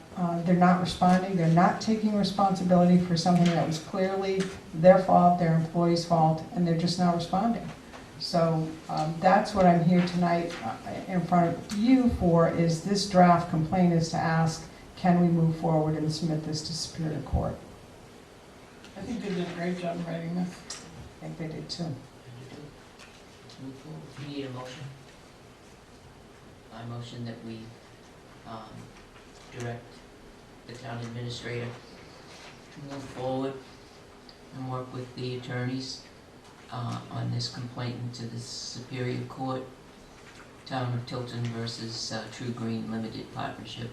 they're not responding. They're not taking responsibility for something that was clearly their fault, their employee's fault, and they're just not responding. So that's what I'm here tonight in front of you for, is this draft complaint is to ask, can we move forward and submit this to Superior Court? I think they did a great job writing this. I think they did too. Move forward. We need a motion. I motion that we direct the town administrator to move forward and work with the attorneys on this complaint into the Superior Court, Town of Tilton versus True Green Limited Partnership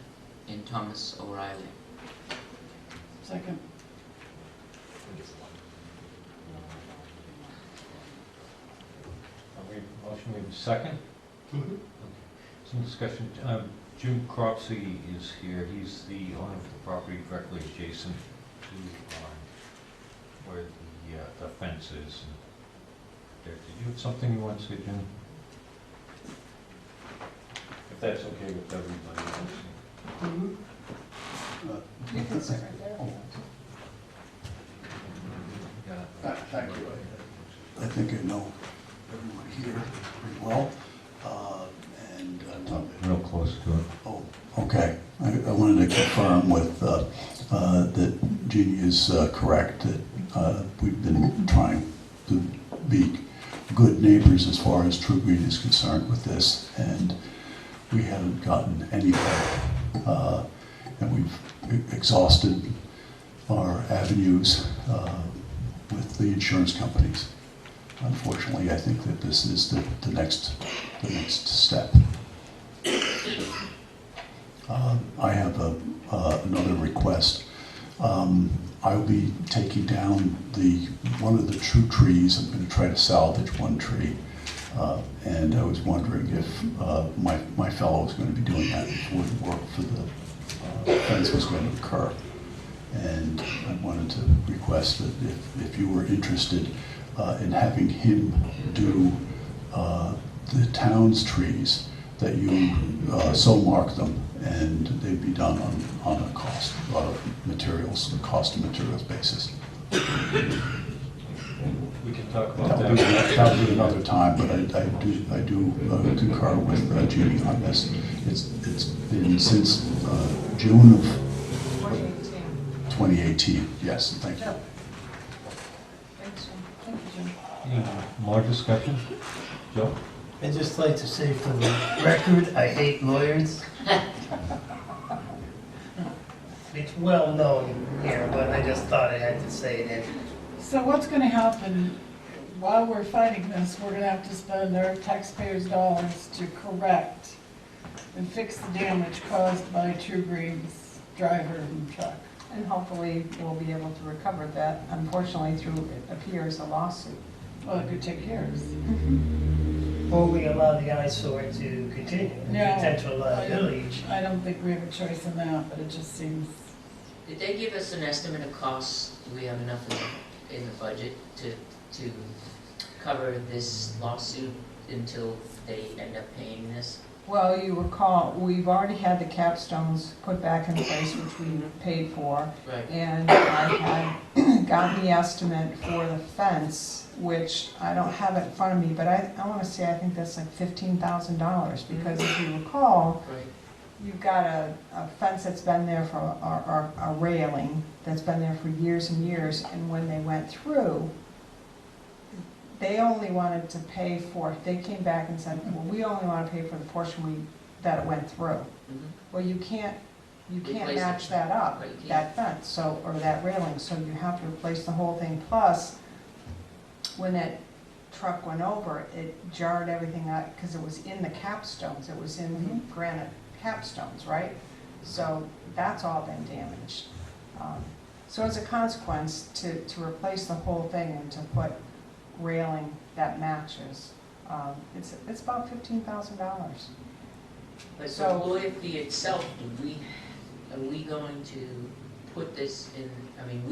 in Thomas O'Reilly. Second. Motion, we have a second? Some discussion. Jim Cropsey is here. He's the owner of the property directly adjacent to where the fence is. Did you have something you want to say, Jim? If that's okay with everybody else. You can sit right there. Thank you. I think I know everyone here pretty well. Real close to it. Oh, okay. I wanted to confirm with that Jeannie is correct, that we've been trying to be good neighbors as far as True Green is concerned with this, and we haven't gotten anywhere. And we've exhausted our avenues with the insurance companies. Unfortunately, I think that this is the next step. I have another request. I will be taking down one of the true trees. I'm going to try to salvage one tree, and I was wondering if my fellow was going to be doing that before the work for the fence was going to occur. And I wanted to request that if you were interested in having him do the town's trees, that you so mark them, and they'd be done on a cost of materials basis. We can talk about That'll that. be another time, but I do concur with Jeannie on this. It's been since June of 2018. Yes, thank you. Thanks, Jim. Thank you, Jim. Any more discussion? Joe? I'd just like to say for the record, I hate lawyers. It's well known here, but I just thought I had to say it. So what's gonna happen, while we're fighting this, we're gonna have to spend our taxpayers' dollars to correct and fix the damage caused by True Green's driver and truck. And hopefully we'll be able to recover that, unfortunately through, it appears, a lawsuit. Well, it could take years. Or we allow the eyesore to continue, No. potential liability. I don't think we have a choice in that, but it just seems, Did they give us an estimate of costs? Do we have enough in the budget to cover this lawsuit until they end up paying this? Well, you recall, we've already had the capstones put back in place, which we paid for. Right. And I had gotten the estimate for the fence, which I don't have it in front of me, but I want to say I think that's like $15,000, because if you recall, Right. you've got a fence that's been there for, or a railing that's been there for years and years, and when they went through, they only wanted to pay for, they came back and said, well, we only want to pay for the portion that it went through. Mhm. Well, you can't Replace match it. that up, Right, you can't. that fence, so, or that railing, so you have to replace the whole thing. Plus, when that truck went over, it jarred everything out, because it was in the capstones, it was in the granite capstones, right? So that's all been damaged. So as a consequence, to replace the whole thing and to put railing that matches, it's about $15,000. But So- the lawyer fee itself, are we going to put this in, I mean,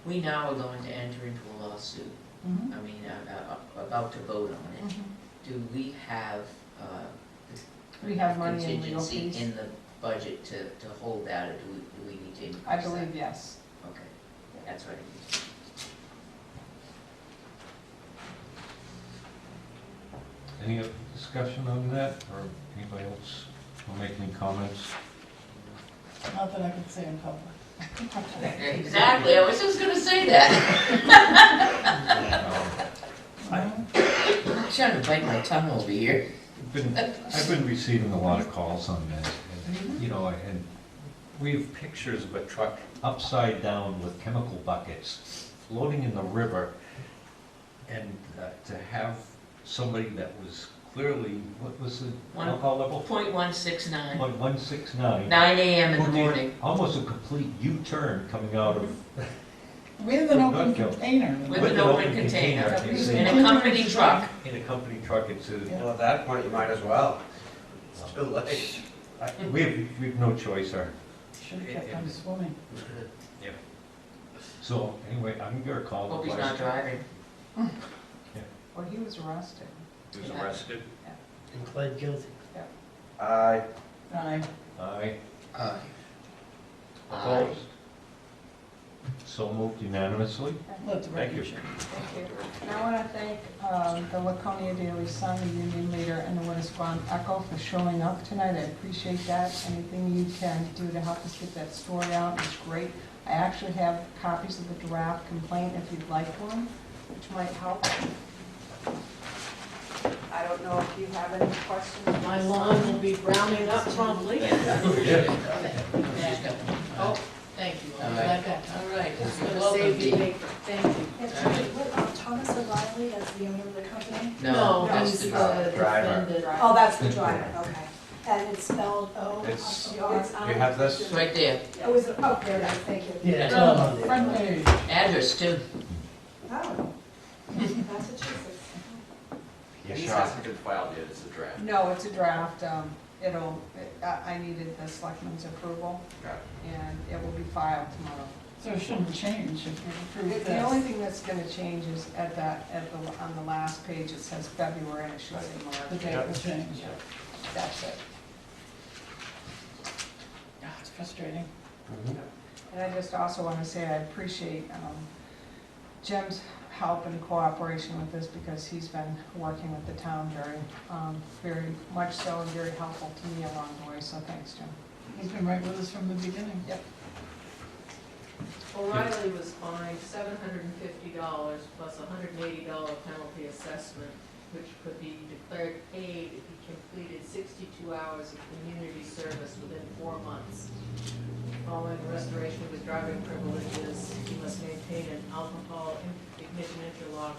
we now are going to enter into a lawsuit, I mean, about to vote on it. Do we have, We have money in legal contingency fees. in the budget to hold that, or do we need to increase I that? believe yes. Okay, that's what I need. Any other discussion on that, or anybody else will make any comments? not that I can say in public. Exactly, I was just gonna say that. I'm trying to bite my tongue over here. I've been receiving a lot of calls on this, and, you know, and we have pictures of a truck upside down with chemical buckets floating in the river, and to have somebody that was clearly, what was the alcohol level? .169, 169. 9 a.m. in the Who did morning, almost a complete U-turn coming out of, With an open Not killed. container. with an open container, It's in a- a company truck. in a company truck. It's a, Well, at that point, you might as well. It's too late. we have no choice, our. Should have kept on swimming. So anyway, I'm gonna call the Hope he's question. not driving. Well, he was arrested. He was arrested. And pled guilty. Aye. Aye. Aye. Aye. Opposed? So moved unanimously. Let the Thank record you. show. Thank you. And I want to thank the Laconia Daily Sun, the union leader, and the Winnisquam Echo for showing up tonight. I appreciate that. Anything you can do to help us get that story out is great. I actually have copies of the draft complaint if you'd like one, which might help. I don't know if you have any questions. My lawn will be browning up promptly. Oh, thank you. All I'll right. back up. All right, It's gonna welcome, save you Dee. paper. Thank you. What, Thomas O'Reilly, that's the owner of the company? No, that's he's the the driver. defendant. Oh, that's the driver, okay. And it's spelled O? It's- R- You have this? It's right there. Oh, is it, oh, there it is, thank you. Yeah, it's all on there. Front page. Address too. Oh, Massachusetts. You It sure? hasn't been filed yet, it's a draft. No, it's a draft. I needed the selectmen's approval, Got and it will be filed tomorrow. So it shouldn't change if we approve The only this. thing that's gonna change is on the last page, it says February, and it should say The March. date will change. Yeah, that's it. Ah, it's frustrating. And I just also want to say I appreciate Jim's help and cooperation with this, because he's been working with the town very much so, and very helpful to me along the way, so thanks, Jim. He's been right with us from the beginning. Yep. O'Reilly was fined $750 plus a $180 penalty assessment, which could be declared paid if he completed 62 hours of community service within 4 months. Following the restoration of his driving privileges, he must maintain an alcohol ignition interlock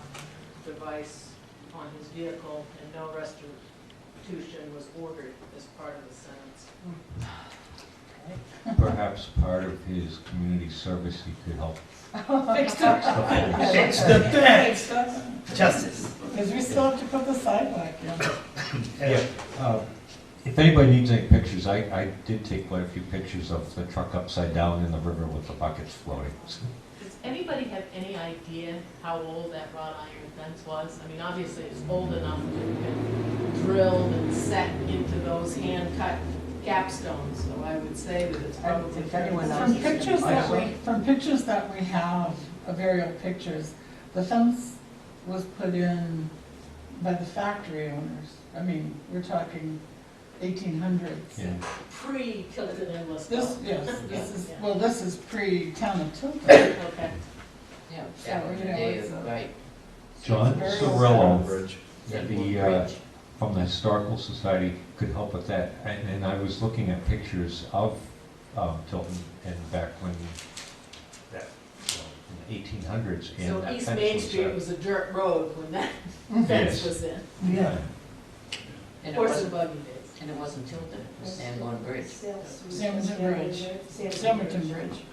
device on his vehicle, and no restitution was ordered as part of the sentence. Perhaps part of his community service, he could help. Fix the Fix the fence. Justice. Because we still have to put the sidewalk in. Yeah, if anybody needs any pictures, I did take quite a few pictures of the truck upside down in the river with the buckets floating. Does anybody have any idea how old that wrought iron fence was? I mean, obviously it's old enough to have been drilled and set into those hand-cut capstones, so I would say that it's I don't probably. think anyone fairly knows. From pictures that we have, very old pictures, the fence was put in by the factory owners. I mean, we're talking 1800s. Yeah. Pre-Tilton and Lisco. This is pre-town of Tilton. Okay. Yeah, So, back in you the know, day, it's a- right. John Very Cirillo, Bridge. from the Historical Society, could help with that. And I was looking at pictures of Tilton and back when, that, in the 1800s. and So that East fence Main was, Street was a dirt road when that fence Yes. was in. Yeah. And it Horse and wasn't, buggy days. and it wasn't Tilton, it was Sanborn Bridge. Simonton Bridge. Simonton Bridge.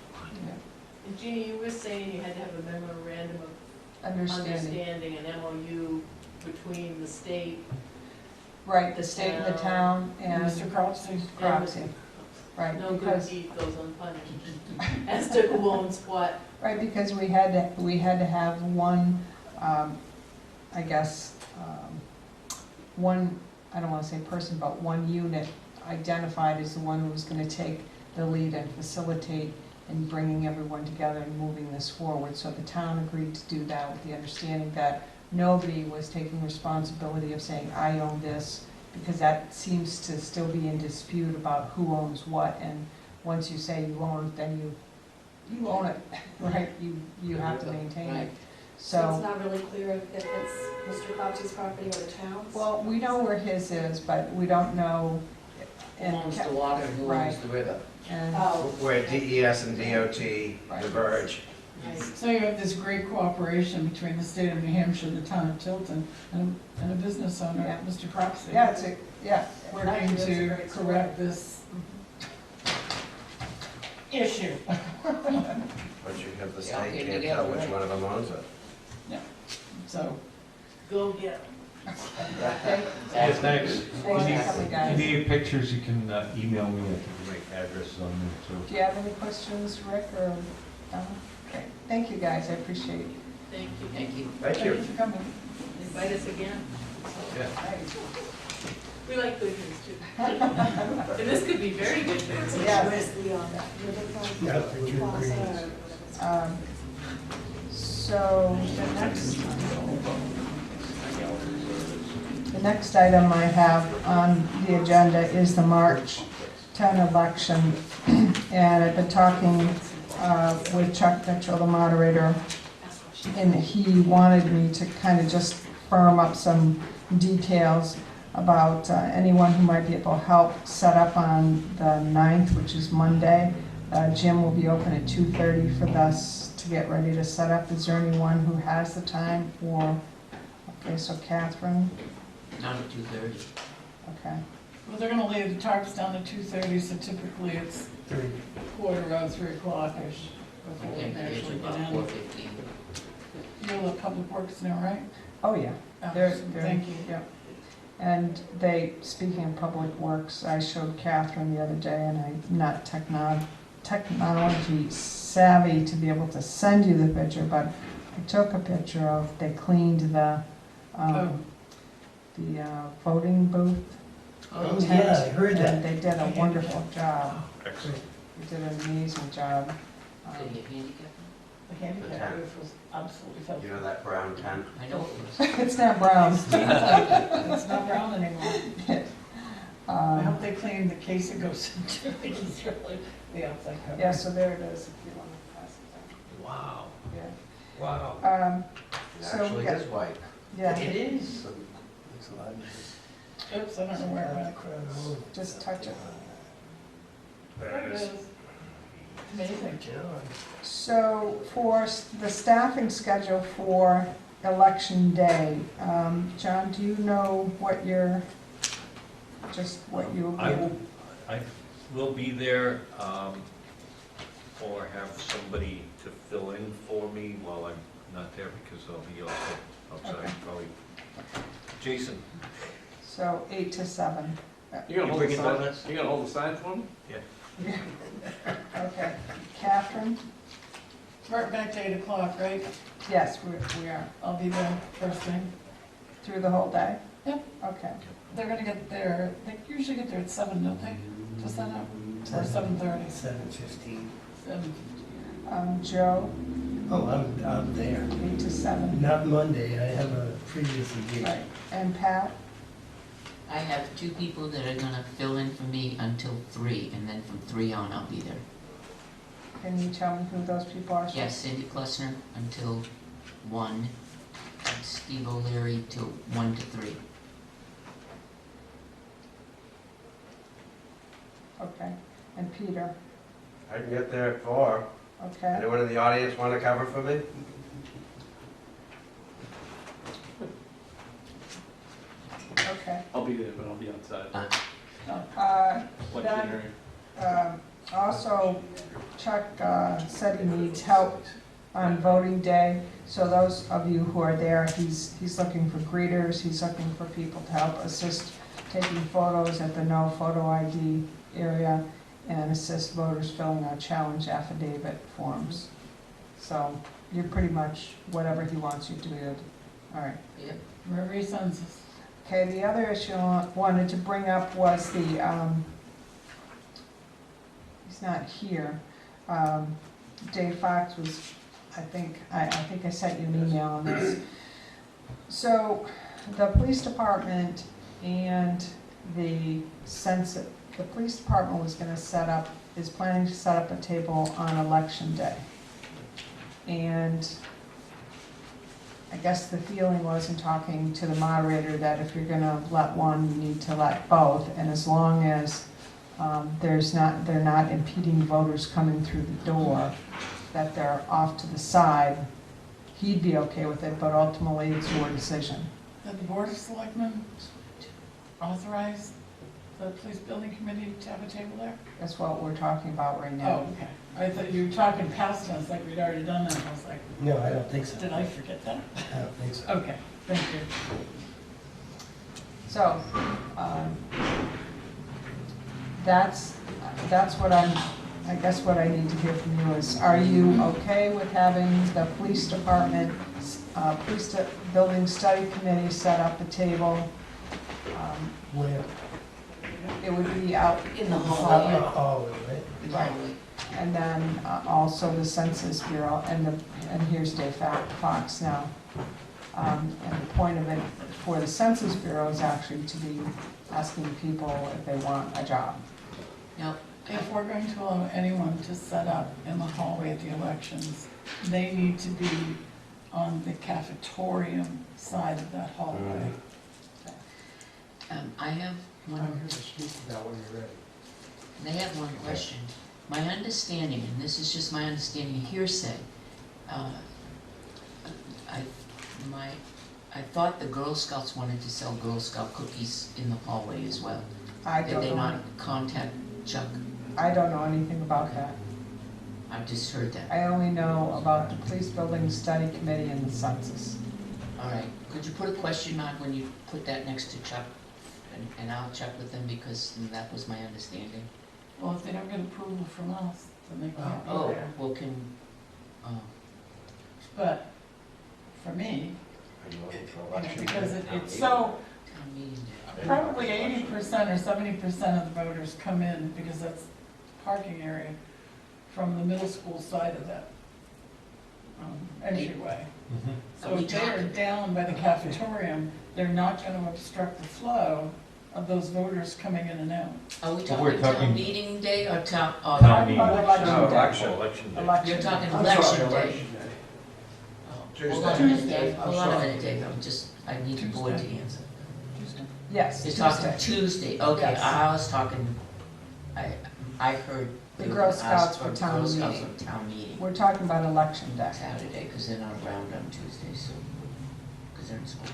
And Jeannie, you were saying you had to have a memorandum of Understanding. understanding, an MOU between the state Right, the state and the town And and Mr. Cropsey. Cropsey, right, no good because, deed goes unpunished. As to who owns what. right, because we had to have one, I guess, one, I don't wanna say person, but one unit identified as the one who was gonna take the lead and facilitate in bringing everyone together and moving this forward. So the town agreed to do that with the understanding that nobody was taking responsibility of saying, I own this, because that seems to still be in dispute about who owns what, and once you say you own it, then you own it, right? You have to maintain it. Right. So it's So, not really clear if it's Mr. Copsey's property or the town's? well, we know where his is, but we don't know. Who owns the water and who owns the river? And, Oh. Where DES and DOT diverge. So you have this great cooperation between the state of New Hampshire, the town of Tilton, and a business owner, Yeah. Mr. Cropsey. yeah, yeah. Working Actually, that's a to great story. correct this issue. But you have the They all state came can't together, tell which right? one of them owns it. So, Go get 'em. Yeah, thanks. Thanks for coming, If guys. you need pictures, you can email me, I can write addresses on them too. Do you have any questions, Rick, or, okay, thank you, guys, I appreciate it. Thank you. Thank you. Thank thank you you. for coming. Invite us again. Yeah. We like good news too. And this could be very good news. Yeah. Where's the, riverfront Yeah, Richard plaza agrees. or whatever it's called? So, the next item I have on the agenda is the March 10 election. And I've been talking with Chuck Mitchell, the moderator, and he wanted me to kind of just firm up some details about anyone who might be able to help set up on the 9th, which is Monday. Gym will be open at 2:30 for us to get ready to set up. Is there anyone who has the time for, okay, so Catherine, Not at 2:30. okay. Well, they're gonna lay the tarps down at 2:30, so typically it's quarter of 3 o'clock-ish I before we think it's actually about get in. 4:15. You'll let Public Works know, right? Oh, yeah. Oh, They're- Thank you. Yeah. And they, speaking of public works, I showed Catherine the other day, and I'm not technology savvy to be able to send you the picture, but I took a picture of, they cleaned the, voting booth. Oh, tent, yeah, I heard that. And they did a wonderful job. Excellent. They did an amazing job. Did you handicap The handicap booth was absolutely You filthy. know that brown tent? it? I know it was. It's not brown. It's not brown anymore. I Um, hope they clean the case it goes into, it's really the outside cover. Yeah, so there it is, if you want to pass it Wow, down. wow. Yeah. It So we actually got- is white. Yeah, It is. Looks a lot nicer. Oops, I don't know where it went. just touch it. There it is. Amazing. So for the staffing schedule for election day, John, do you know what your, just what you will be? I will be there, or have somebody to fill in for me while I'm not there, because I'll be also outside, Okay. probably. Jason? So 8 to 7. You gonna hold bring the it sign, donuts? you gonna hold the sign for me? Okay. Catherine? Right back to 8 o'clock, right? Yes, we are. I'll be there first thing. Through the whole day? Yep. Okay. They're gonna get there, they usually get there at 7, don't they? To set up? Or 7:30? 7:15. 7. Joe, Oh, I'm there. 8 to 7. Not Monday, I have a previous engagement. Right. And Pat? I have 2 people that are gonna fill in for me until 3, and then from 3 on, I'll be there. Can you tell me who those people are? Yes, Cindy Klessner until 1, and Steve O'Leary till 1 to 3. Okay. And Peter? I can get there at 4. Okay. Anyone in the audience want to cover for me? Okay. I'll be there, but I'll be outside. Then, Electioneering. Also, Chuck said he needs help on voting day. So those of you who are there, he's looking for greeters, he's looking for people to help assist taking photos at the no photo ID area and assist voters filling out challenge affidavit forms. So you're pretty much whatever he wants you to do. All right. Yep. Wherever he sends us. Okay, the other issue I wanted to bring up was the, he's not here. Dave Fox was, I think I sent you an email on this. So, the police department and the police department was gonna is planning to set up a table on election day. And I guess the feeling was in talking to the moderator that if you're gonna let one, you need to let both, and as long as they're not impeding voters coming through the door, that they're off to the side, he'd be okay with it, but ultimately it's your decision. Did the Board of Selectmen authorize the police building committee to have a table there? That's what we're talking about right now. Oh, okay. I thought you were talking past us, like we'd already done that. I was like, No, I don't think so. did I forget that? I don't think so. Okay, thank you. So, that's what I guess what I need to hear from you is, are you okay with having the police department, building study committee set up a table? Where? It would be out In the hallway. Hallway, right? Right. And then also the Census Bureau, and here's Dave Fox now. And the point of it for the Census Bureau is actually to be asking people if they want a job. Now, If we're going to allow anyone to set up in the hallway at the elections, they need to be on the cafetorium side of that hallway. I have one. I'm here to speak about when you're ready. They have one question. My understanding, and this is just my understanding, hearsay, I thought the Girl Scouts wanted to sell Girl Scout cookies in the hallway as well. I Did don't they know, not contact Chuck? I don't know anything about that. I just heard that. I only know about the police building study committee and the census. All right, could you put a question mark when you put that next to Chuck? And I'll check with them because that was my understanding. Well, if they don't get approval from us, and they can't be Oh, there. well, can, oh, But for me, Are you looking for you know, election? because day? it's so, town meeting day. probably 80% or 70% of the voters come in, because that's parking area, from the middle school side of that entryway. Mhm. So if they're down by the cafetorium, they're not gonna obstruct the flow of those voters coming in and out. Are we Well, we're talking town talking- meeting day or town, oh, Town meeting. About election No, day. election day. Election. you're talking I'm election sorry, day? election day. Oh, hold on a minute, Tuesday. Dave, hold on a minute, Dave, I need the board to Tuesday. answer. Yes, You're talking Tuesday. Tuesday, okay, Yes. I was talking, I heard. The they were Girl gonna ask Scouts for town Girl Scouts meeting. for town meeting. We're talking about election day. Saturday, because they're not around on Tuesday, so, because they're in school.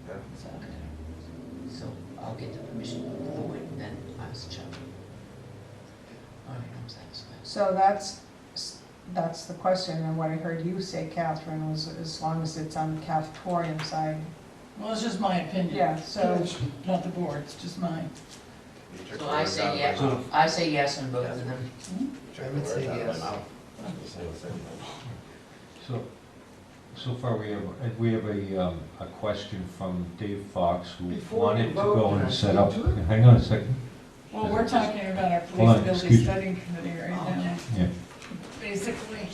Yeah. So, okay. So I'll get the permission from the board and then ask Chuck. All right, I'm satisfied. So that's the question, and what I heard you say, Catherine, was as long as it's on the cafetorium side. Well, it's just my opinion. Yeah, so, Not the board, it's just mine. So I say yes, I say yes on both of them. I would say yes. So far, we have a question from Dave Fox, who Before wanted you to vote, go can I and set speak up, to it? hang on a second. Well, we're talking about our Hold on, police excuse building me. study committee right now. Yeah, Basically,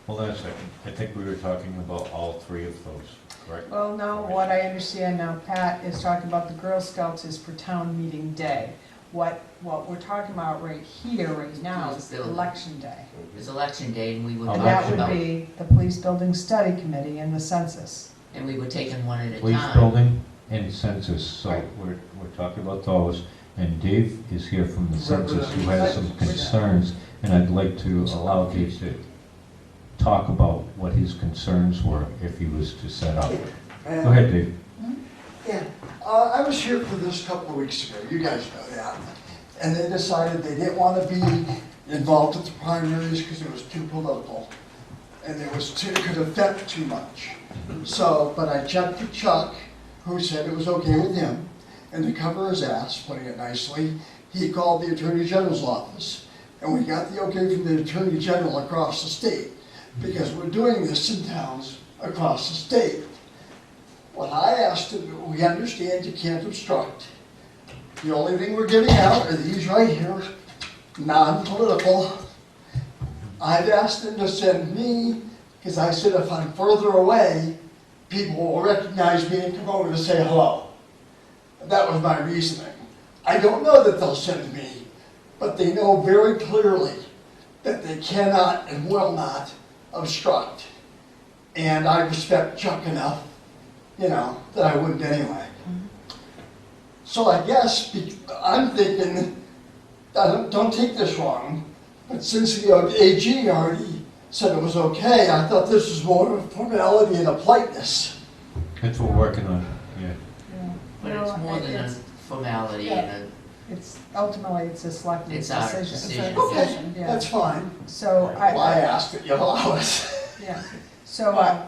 hold on a second. I think we were talking about all three of those, correct? well, no, what I understand now, Pat is talking about the Girl Scouts is for town meeting day. What we're talking about right here, right now, is Building. election day. It's election day and we were Oh, And talking that would about, be the police building study committee and the census. and we were taking one at a Police time. building and census, so Right. we're talking about those. And Dave is here from the census, who has some concerns, and I'd like to allow Dave to talk about what his concerns were if he was to set up. Go ahead, Dave. Yeah, I was here for this a couple of weeks ago, you guys know that. And they decided they didn't want to be involved with the primaries because it was too political. And it could affect too much. So, but I checked with Chuck, who said it was okay with him. And to cover his ass, putting it nicely, he called the Attorney General's office. And we got the okay from the Attorney General across the state. Because we're doing this in towns across the state. What I asked him, we understand you can't obstruct. The only thing we're giving out are these right here, non-political. I've asked him to send me, because I said if I'm further away, people will recognize me and come over to say hello. That was my reasoning. I don't know that they'll send me, but they know very clearly that they cannot and will not obstruct. And I respect Chuck enough, that I wouldn't anyway. So I guess, I'm thinking, don't take this wrong, but since the AG already said it was okay, I thought this was more of a formality and a politeness. That's what we're working on, yeah. But it's more than a It's- formality and Ultimately, it's a selectmen's It's our decision. decision. Okay, Yeah. that's fine. So Well, I asked that you allow us. yeah, so,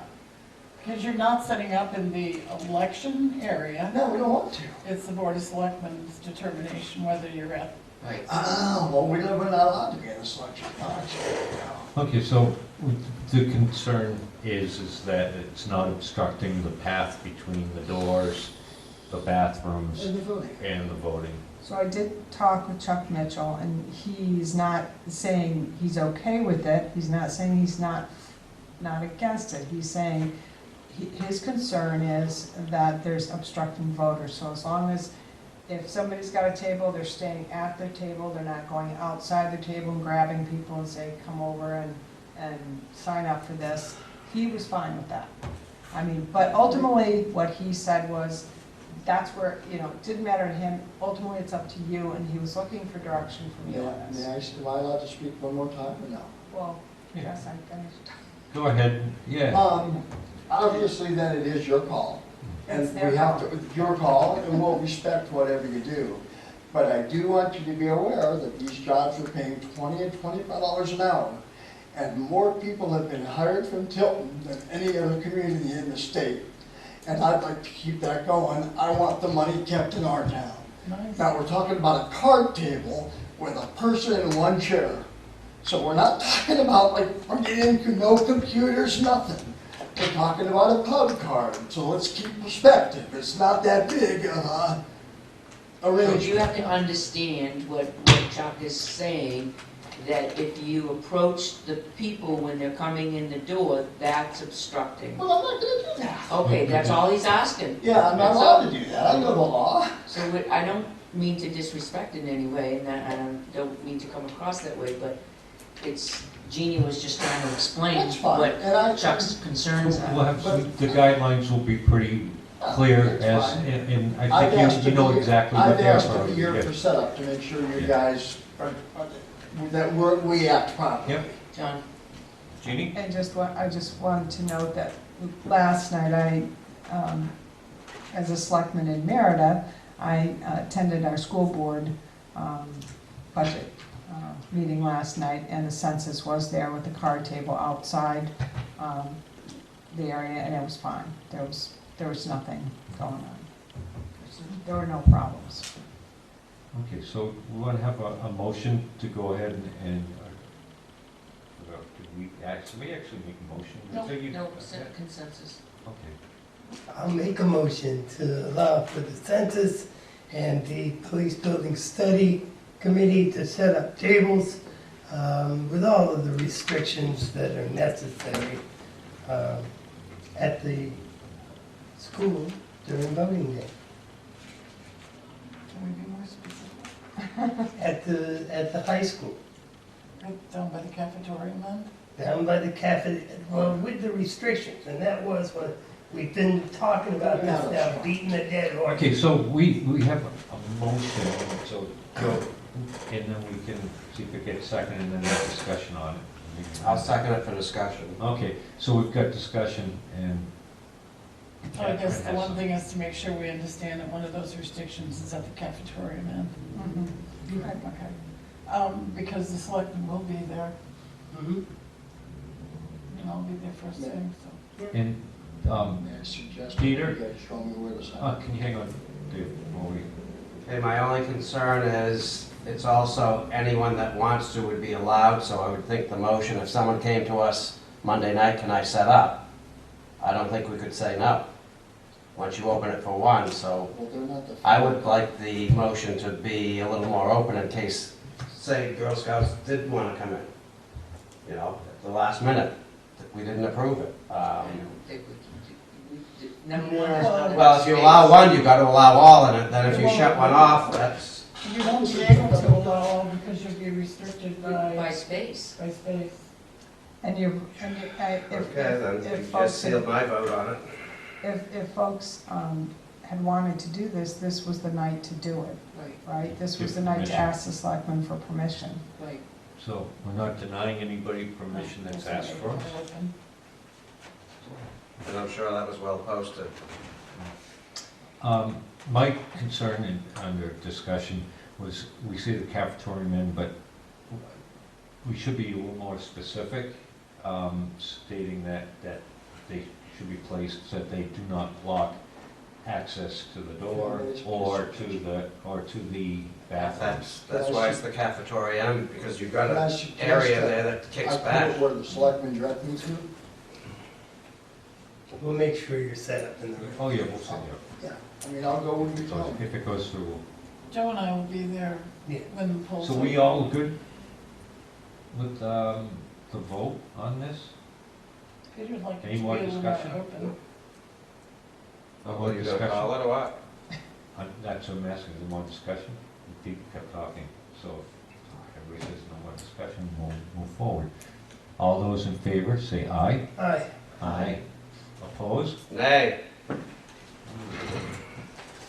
because you're not setting up in the election area, No, we don't want to. it's the Board of Selectmen's determination whether you're at. right. Well, we're not allowed to be in a selection. Okay, so the concern is that it's not obstructing the path between the doors, the bathrooms, And the voting. and the voting. so I did talk with Chuck Mitchell, and he's not saying he's okay with it, he's not saying he's not against it, he's saying his concern is that there's obstructing voters, so as long as, if somebody's got a table, they're staying at their table, they're not going outside their table and grabbing people and say, come over and sign up for this, he was fine with that. I mean, but ultimately, what he said was, that's where, it didn't matter to him, ultimately it's up to you, and he was looking for direction from you on this. Am I allowed to speak one more time or no? Well, Yeah. yes, I finished. Go ahead, yeah. Obviously, then it is your call. And It's their we have call. to, your call, and we'll respect whatever you do. But I do want you to be aware that these jobs are paying $20 and $25 an hour. And more people have been hired from Tilton than any other community in the state. And I'd like to keep that going. I want the money kept in our town. Nice. Now, we're talking about a card table with a person in one chair. So we're not talking about like bringing in no computers, nothing. We're talking about a pub card, so let's keep perspective. It's not that big of a So you arrangement. have to understand what Chuck is saying, that if you approach the people when they're coming in the door, that's obstructing. Well, I'm not gonna do that. Okay, that's all he's asking. Yeah, I'm not allowed to do that. I know the law. So I don't mean to disrespect in any way, and I don't mean to come across that way, but it's, Jeannie was just trying to explain That's fine. what And I, Chuck's concerns We'll are. have, the guidelines will be pretty clear That's as, fine. and I've I asked think to you know be- exactly what I've they are. asked to be here for setup to make sure you guys that we act properly. Yep. John? Jeannie? And I just wanted to note that last night as a selectman in Merida, I attended our school board budget meeting last night, and the census was there with the card table outside the area, and it was fine. There was nothing going on. There were no problems. Okay, so we want to have a motion to go ahead and did we actually make a motion? No, So you- no, consensus. Okay. I'll make a motion to allow for the census and the police building study committee to set up tables with all of the restrictions that are necessary at the school during voting day. Can we be more specific? At the high school, Right down by the cafeteria, man? down by the cafe, well, with the restrictions, and that was what we've been talking about this now, beating a dead horse. Okay, so we have a motion, so go, and then we can see if it gets seconded, and then have discussion on it. I'll second it for discussion. Okay, so we've got discussion, and I guess Catherine the has one some- thing is to make sure we understand that one of those restrictions is at the cafeteria, man. Okay. Because the selectmen will be there, Mhm. and I'll be there first thing, so. And, May I suggest Peter? you guys show me where to sign? can you hang on, Dave, while we, Okay, my only concern is, it's also anyone that wants to would be allowed, so I would think the motion, if someone came to us Monday night, can I set up? I don't think we could say no, once you open it for one, so Well, they're not the. I would like the motion to be a little more open in case, say, Girl Scouts did want to come in, you know, at the last minute, that we didn't approve it. I don't think we can do, number one, there's not enough Well, if you space. allow one, you got to allow all in it, then if you shut one off, that's, You won't be able to allow all because you'll be restricted By by space. space. And okay, then if you folks just sealed my vote on it. if folks had wanted to do this, this was the night to do it, Right, right? This was Give the night to permission. ask the selectmen for permission. right. so we're not denying anybody permission that's asked for us? And I'm sure that was well posted. My concern under discussion was, we see the cafeteria men, but we should be a little more specific, stating that they should be placed so that they do not block access to the door or to the bathroom. That's why it's the cafeteria, because you've got Can I an suggest area that there that kicks I put back. it where the selectmen direct me to? We'll make sure you're set up in the. Oh, yeah, we'll see, Yeah, I mean, I'll go when you yeah. tell So me. if it goes through. Joe and I will be there Yeah. when the polls. So we all good with the vote on this? Peter would like it to Any be a more little more discussion? open. Well, you gonna call it or what? That's what I'm asking, is there more discussion? People kept talking, so if everybody says no more discussion, we'll move forward. All those in favor, say aye. Aye. Aye. Opposed? Nay,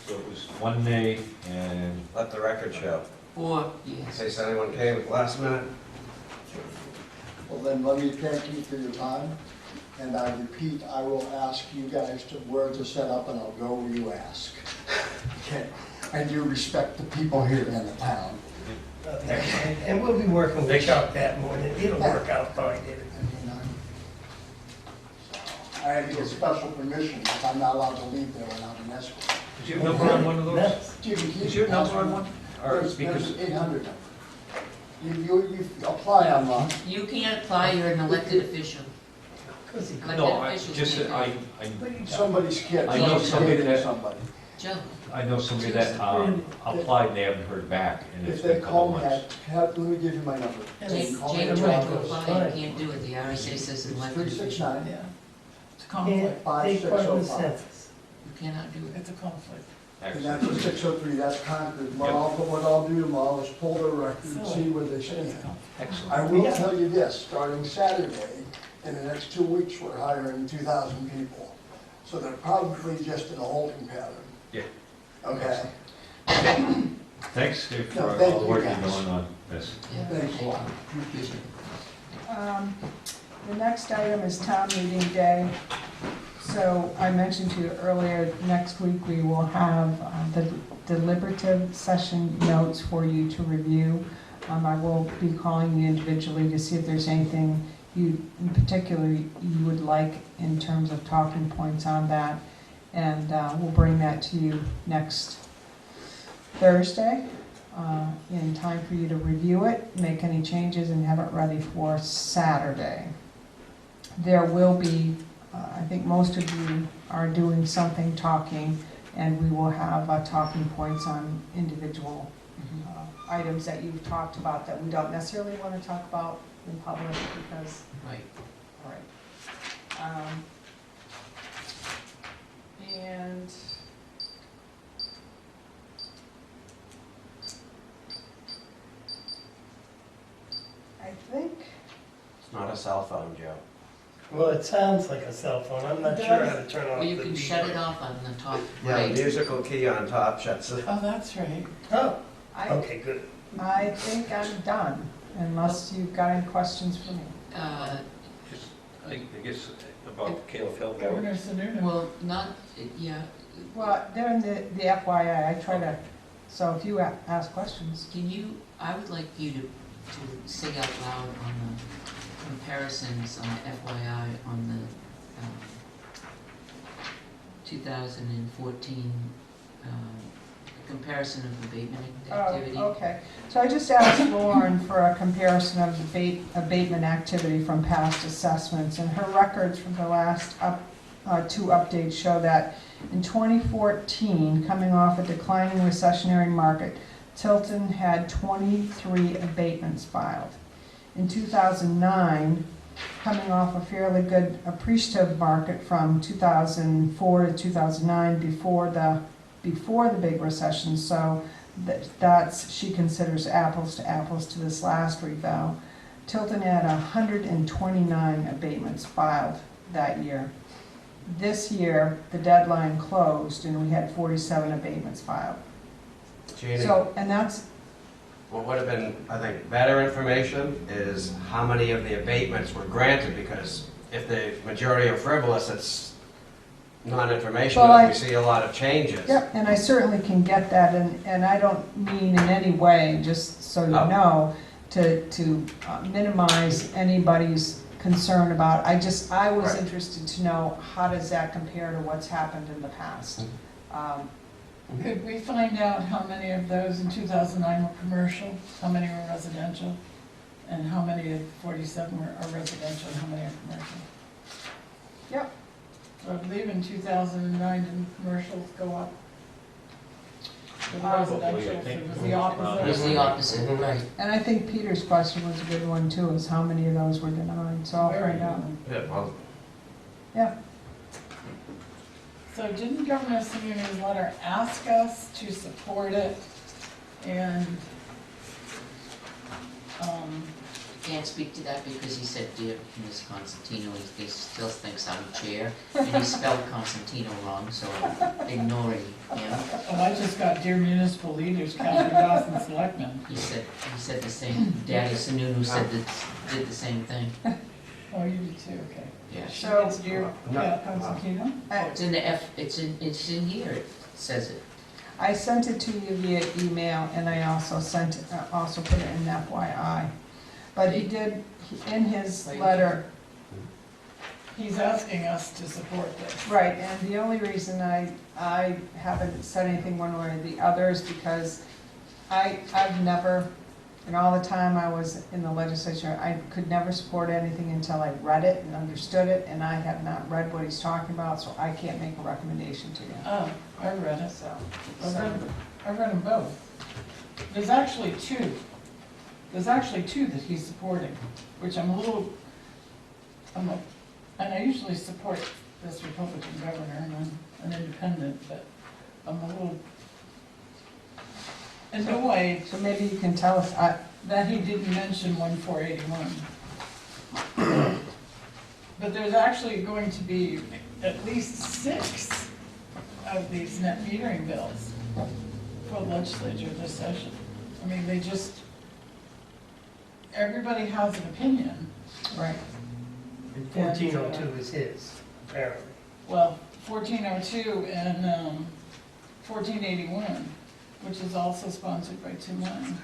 So it was one nay and, let the record show, Or, in yes. case anyone came at the last minute. Well, then let me thank you for your time, and I repeat, I will ask you guys to where to set up, and I'll go where you ask. Okay, I do respect the people here in the town. And we'll be working with Chuck that morning, it'll work out fine, David. I mean, I had to get special permission, because I'm not allowed to leave there without an escort. is your number on one of those? Nuts. Jimmy, Is your number on one? Or There's because, 800 number. You apply online. You can't apply, you're an elected official. No, Elected officials just, can't do Somebody's kid. I know somebody that- Somebody. Joe, I know somebody that applied and they haven't heard back, and it's If been they a couple call me, months. let me give you my number. Jane Call me Jane at tried to office. apply, you can't do it, the RSA says elected official. 369. Yeah. It's a conflict. 5605. You cannot do it. It's a conflict. And that's a 603, that's Concord. What I'll do tomorrow is pull their record and see where they stand. Excellent. I will tell you this, starting Saturday, in the next 2 weeks, we're hiring 2,000 people. So they're probably just in a holding pattern. Yeah. Okay? Thanks Dave, for No, all thank the you, work you're guys. doing on this. Yeah. Thanks a lot. The next item is town meeting day. So I mentioned to you earlier, next week we will have the deliberative session notes for you to review. I will be calling you individually to see if there's anything you, in particular, you would like in terms of talking points on that. And we'll bring that to you next Thursday in time for you to review it, make any changes, and have it ready for Saturday. There will be, I think most of you are doing something talking, and we will have talking points on individual items that you've talked about that we don't necessarily want to talk about in public because, Right. all right. And I think, It's not a cell phone, Joe. Well, it sounds like a cell phone. I'm not sure how to turn off Well, you the can beep. shut it off on the top Yeah, right. musical key on top shuts it. Oh, that's right. Oh, I good. think I'm done, unless you've got any questions for me. Just, I guess about Kale Field. Governor Sununu. Well, not, yeah, Well, during the FYI, I try to, so if you ask questions. can you, I would like you to say out loud on the comparisons on the FYI on the 2014 comparison of abatement activity. Oh, okay. So I just asked Lauren for a comparison of abatement activity from past assessments, and her records from the last two updates show that in 2014, coming off a declining recessionary market, Tilton had 23 abatements filed. In 2009, coming off a fairly good appreciative market from 2004 to 2009 before the big recession, so that's, she considers apples to this last reval. Tilton had 129 abatements filed that year. This year, the deadline closed and we had 47 abatements filed. Jeannie, So, and that's, what would have been, I think, better information is how many of the abatements were granted, because if the majority are frivolous, it's non-information, Well, but I- we see a lot of changes. yep, and I certainly can get that, and I don't mean in any way, just so you Oh. know, to minimize anybody's concern about, I was Right. interested to know, how does that compare to what's happened in the past? Could we find out how many of those in 2009 were commercial, how many were residential, and how many of 47 are residential, and how many are commercial? Yep. So I believe in 2009, didn't commercials go up? With Probably, I residential, think. it was the opposite. It was the opposite, Mhm. right. And I think Peter's question was a good one too, is how many of those were denied, so I'll Very find out. good. Yeah, well, Yeah, So didn't Governor Sununu's letter ask us to support it? And, Can't speak to that because he said, dear Ms. Constantino, he still thinks I'm chair, and he spelled Constantino wrong, so I'm ignoring him. oh, I just got dear municipal leaders, Catherine Dawson, selectmen. He said the same, Daddy Sununu did the same thing. Oh, you did too, okay. Yeah. She So- gets dear No. Constantino? It's in the it's in here, it says it. I sent it to you via email, and I also put it in FYI. But he did, in his letter, He's asking us to support this. right, and the only reason I haven't said anything one way or the other is because I've never And all the time I was in the legislature, I could never support anything until I read it and understood it, and I have not read what he's talking about, so I can't make a recommendation to you. Oh, I read it. So, I read them both. There's actually two. There's actually two that he's supporting, which and I usually support this Republican governor, and I'm an independent, but I'm a little annoyed so maybe you can tell us, that he didn't mention 1481. But there's actually going to be at least 6 of these net metering bills for the legislature this session. I mean, everybody has an opinion. right, And 1402 is his, apparently. Well, 1402 and 1481, which is also sponsored by Tim Lang.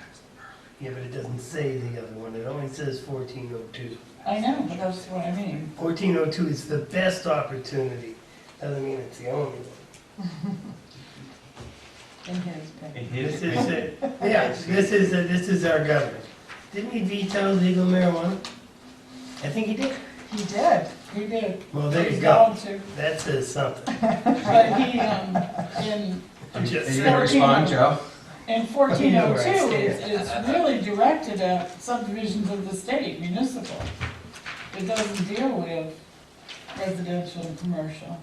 Yeah, but it doesn't say the other one, it only says 1402. I know, but that's what I mean. 1402 is the best opportunity, doesn't mean it's the only one. in his opinion. In his This is opinion, it. Yeah, this is our governor. Didn't he veto legal marijuana? I think he did. He did. He did. Well, there you He's go. going to. That says something. But he, I'm just Are you gonna respond, Joe? in You know where I 1402, it's really directed at subdivisions of the state, municipal. It doesn't deal with residential and commercial.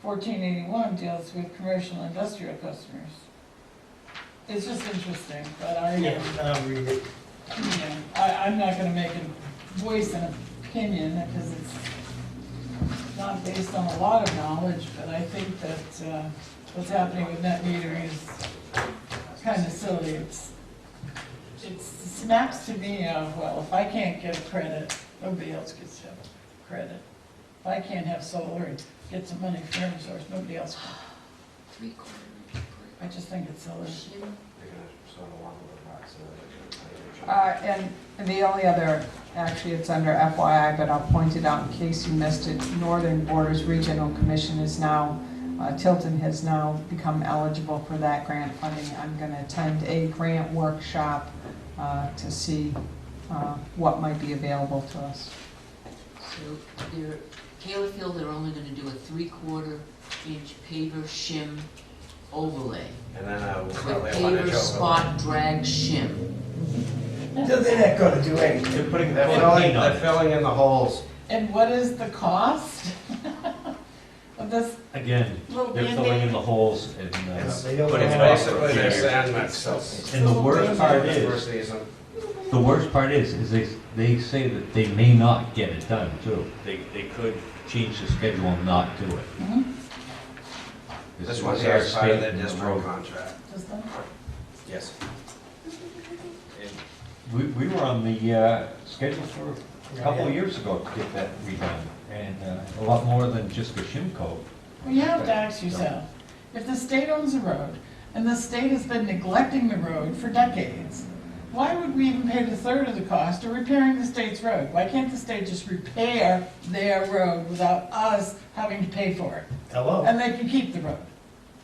1481 deals with commercial and industrial customers. It's just interesting, but Yeah, I'll read it. I'm not gonna make a voice an opinion, because it's not based on a lot of knowledge, but I think that, what's happening with net metering is kind of silly. It snaps to me of, well, if I can't get a credit, nobody else gets to have credit. If I can't have solar and get some money from Eversource, nobody else can. 3/4. I just think it's silly. And the only other, actually it's under FYI, but I'll point it out in case you missed it, Northern Borders Regional Commission is now, Tilton has now become eligible for that grant funding. I'm gonna attend a grant workshop to see what might be available to us. So Taylorfield, they're only gonna do a 3/4 inch paver shim overlay. And then With probably a paver 1 inch spot drag shim. So they're not gonna do anything. they're putting They're 14 filling in the holes. And what is the cost of this Again, little they're filling in Band-Aid? the holes and, They don't but it's want- Basically, they're sand mix. and the worst part For is, season. the worst part is they say that they may not get it done too. They could change the schedule and not do it. Mhm. This one here is part of their district contract. Does that? Yes. We were on the schedule for a couple of years ago to get that redone, and a lot more than just a shim coat. Well, you have to ask yourself, if the state owns a road, and the state has been neglecting the road for decades, why would we even pay the third of the cost of repairing the state's road? Why can't the state just repair their road without us having to pay for it? Hello. And they can keep the road.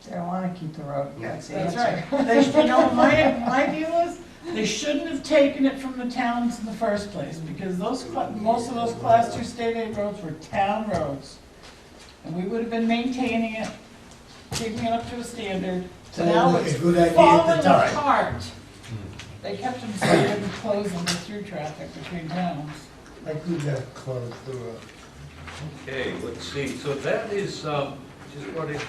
They don't wanna keep the road, that's the That's answer. right. They, you know, my deal is, they shouldn't have taken it from the towns in the first place, because most of those class 2 state aid roads were town roads. And we would have been maintaining it, keeping it up to a standard. So now Sounded like it's a good idea at the falling time. apart. They kept them so they wouldn't close them to through traffic between towns. I could not close the road. Okay, let's see, so that is, just what it,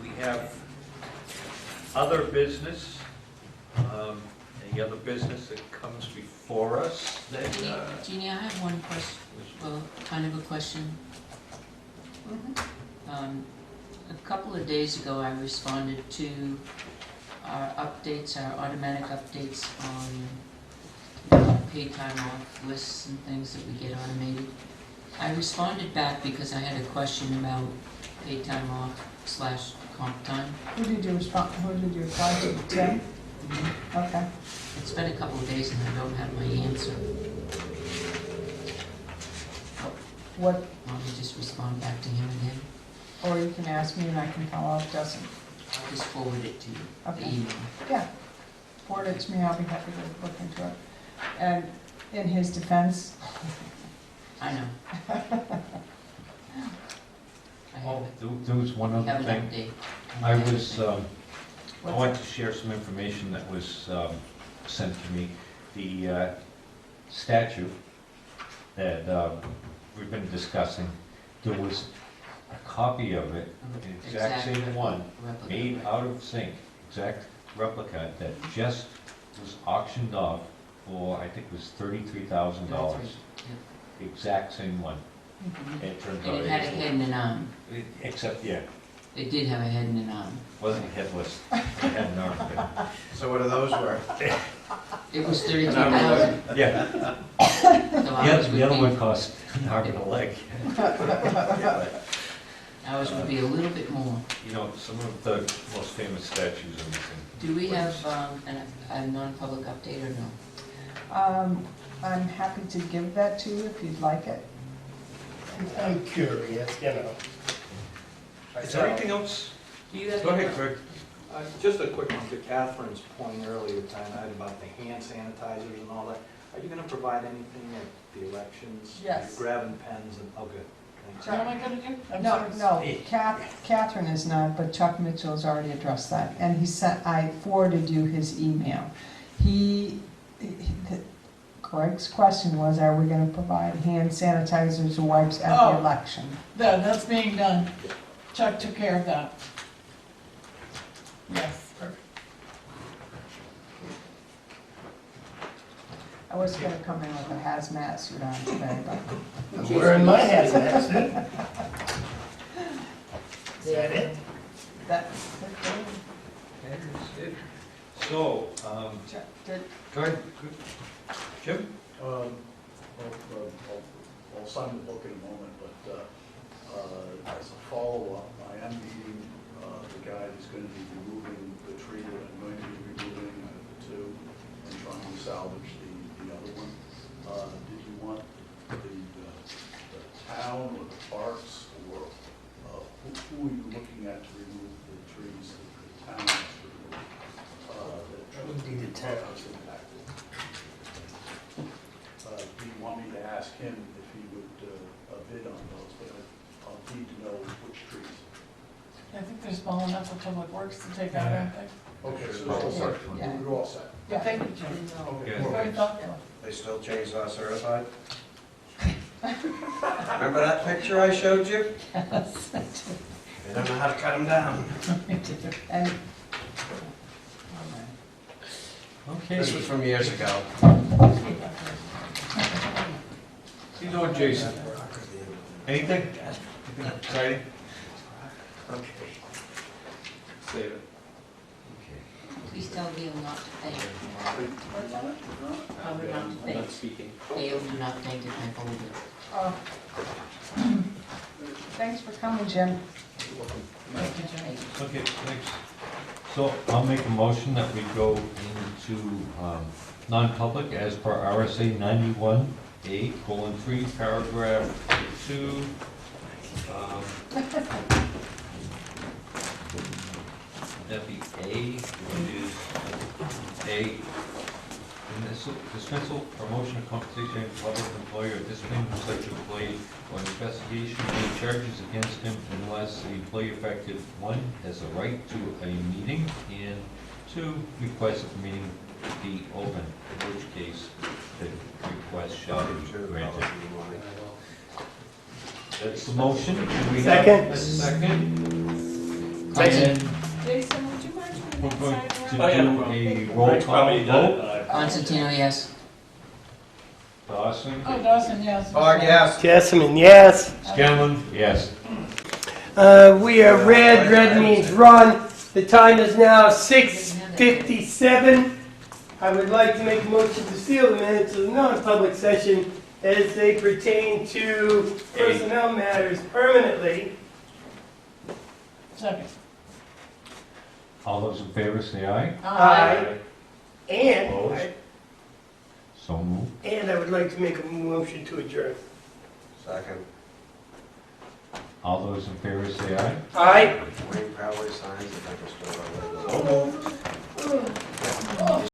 we have other business, any other business that comes before us that, Jeannie, I have one question, well, kind of a question. A couple of days ago, I responded to our updates, our automatic updates on paid time off lists and things that we get automated. I responded back because I had a question about paid time off / comp time. Who did you respond to, Tim? Okay. It's been a couple of days and I don't have my answer. What, Want me to just respond back to him again? or you can ask me and I can follow up, Justin. just forward it to you, the Okay. email. Yeah, forward it to me, I'll be happy to look into it. And in his defense, I know. I have Oh, it. there was one We other have an thing. update. I was, I What's want to share some information that was sent to me. The statue that we've been discussing, there was a copy of it, the exact same one, replica, made right. out of zinc, exact replica, that just was auctioned off for, I think it was $33,000. The exact same one. Mhm. It turned And out it had a head and an arm. Except, yeah, It did have a head and an arm. wasn't headless. It had an arm. So what are those worth? It was 33,000. Yeah, So ours the other would one be, cost an arm and a leg. ours would be a little bit more. You know, some of the most famous statues are missing. Do we have a non-public update or no? I'm happy to give that to you if you'd like it. I'm curious, you know. Is there anything else? Do you have? Go ahead, Greg. Just a quick one to Catherine's point earlier tonight about the hand sanitizers and all that. Are you gonna provide anything at the elections? Yes. Grabbing pens and, oh, good. Thanks. What am I gonna do? I'm No, sorry. no, Catherine is not, but Chuck Mitchell has already addressed that, and he sent, I forwarded you his email. Greg's question was, are we gonna provide hand sanitizers or wipes at Oh. the election? That's being done. Chuck took care of that. Yes. I was gonna come in with a hazmat suit on today, but I'm wearing my hazmat suit. Is that it? that's, So, did, go ahead. Jim? I'll sign the book in a moment, but as a follow-up, I am meeting the guy who's going to be removing the tree that I'm going to be removing, the two, and trying to salvage the other one. Did you want the town or the parks, or who are you looking at to remove the trees that the town has to remove? That would be the town. Impacted. Do you want me to ask him if he would bid on those, but I'll need to know which trees. I think they're small enough for Public Works to take out, aren't they? Okay, so we're all set. Yeah. We're all set. Yeah, thank you, Jim. Okay. Very thoughtful. They still chainsaw certified? Remember that picture I showed you? Yes. They don't know how to cut them down. and, Okay. This was from years ago. How you doing, Jason? Anything exciting? Okay. Save it. Please tell Leo not to thank. Tell her not to I'm thank. not speaking. Leo, do not thank if I hold it. thanks for coming, Jim. Thank you, Jim. Okay, thanks. So I'll make a motion that we go into non-public as per RSA 91A:3, paragraph 2. That'd be A, which is A, dismissal, promotion, or compensation of public employee or discipline of such employee or investigation of any charges against him unless the employee affected, 1, has a right to a meeting, and 2, requests that the meeting be open, in which case the request shall be granted. That's the motion. Do we have Second. a second? Constantine, And Jason, would you mind we're turning going that to side do around? a roll call vote. Constantino, yes. Dawson? Oh, Dawson, yes. Bog, yes. Jessamine, yes. Scanlon? Yes. We are red. Red means run. The time is now 6:57. I would like to make a motion to seal the minutes of the non-public session as they pertain to personnel matters permanently. Second. All those in favor say aye. Aye. And, Opposed? So moved. and I would like to make a motion to adjourn. Second. All those in favor say aye. Aye. Wayne Crowley signs the liquor store. So moved.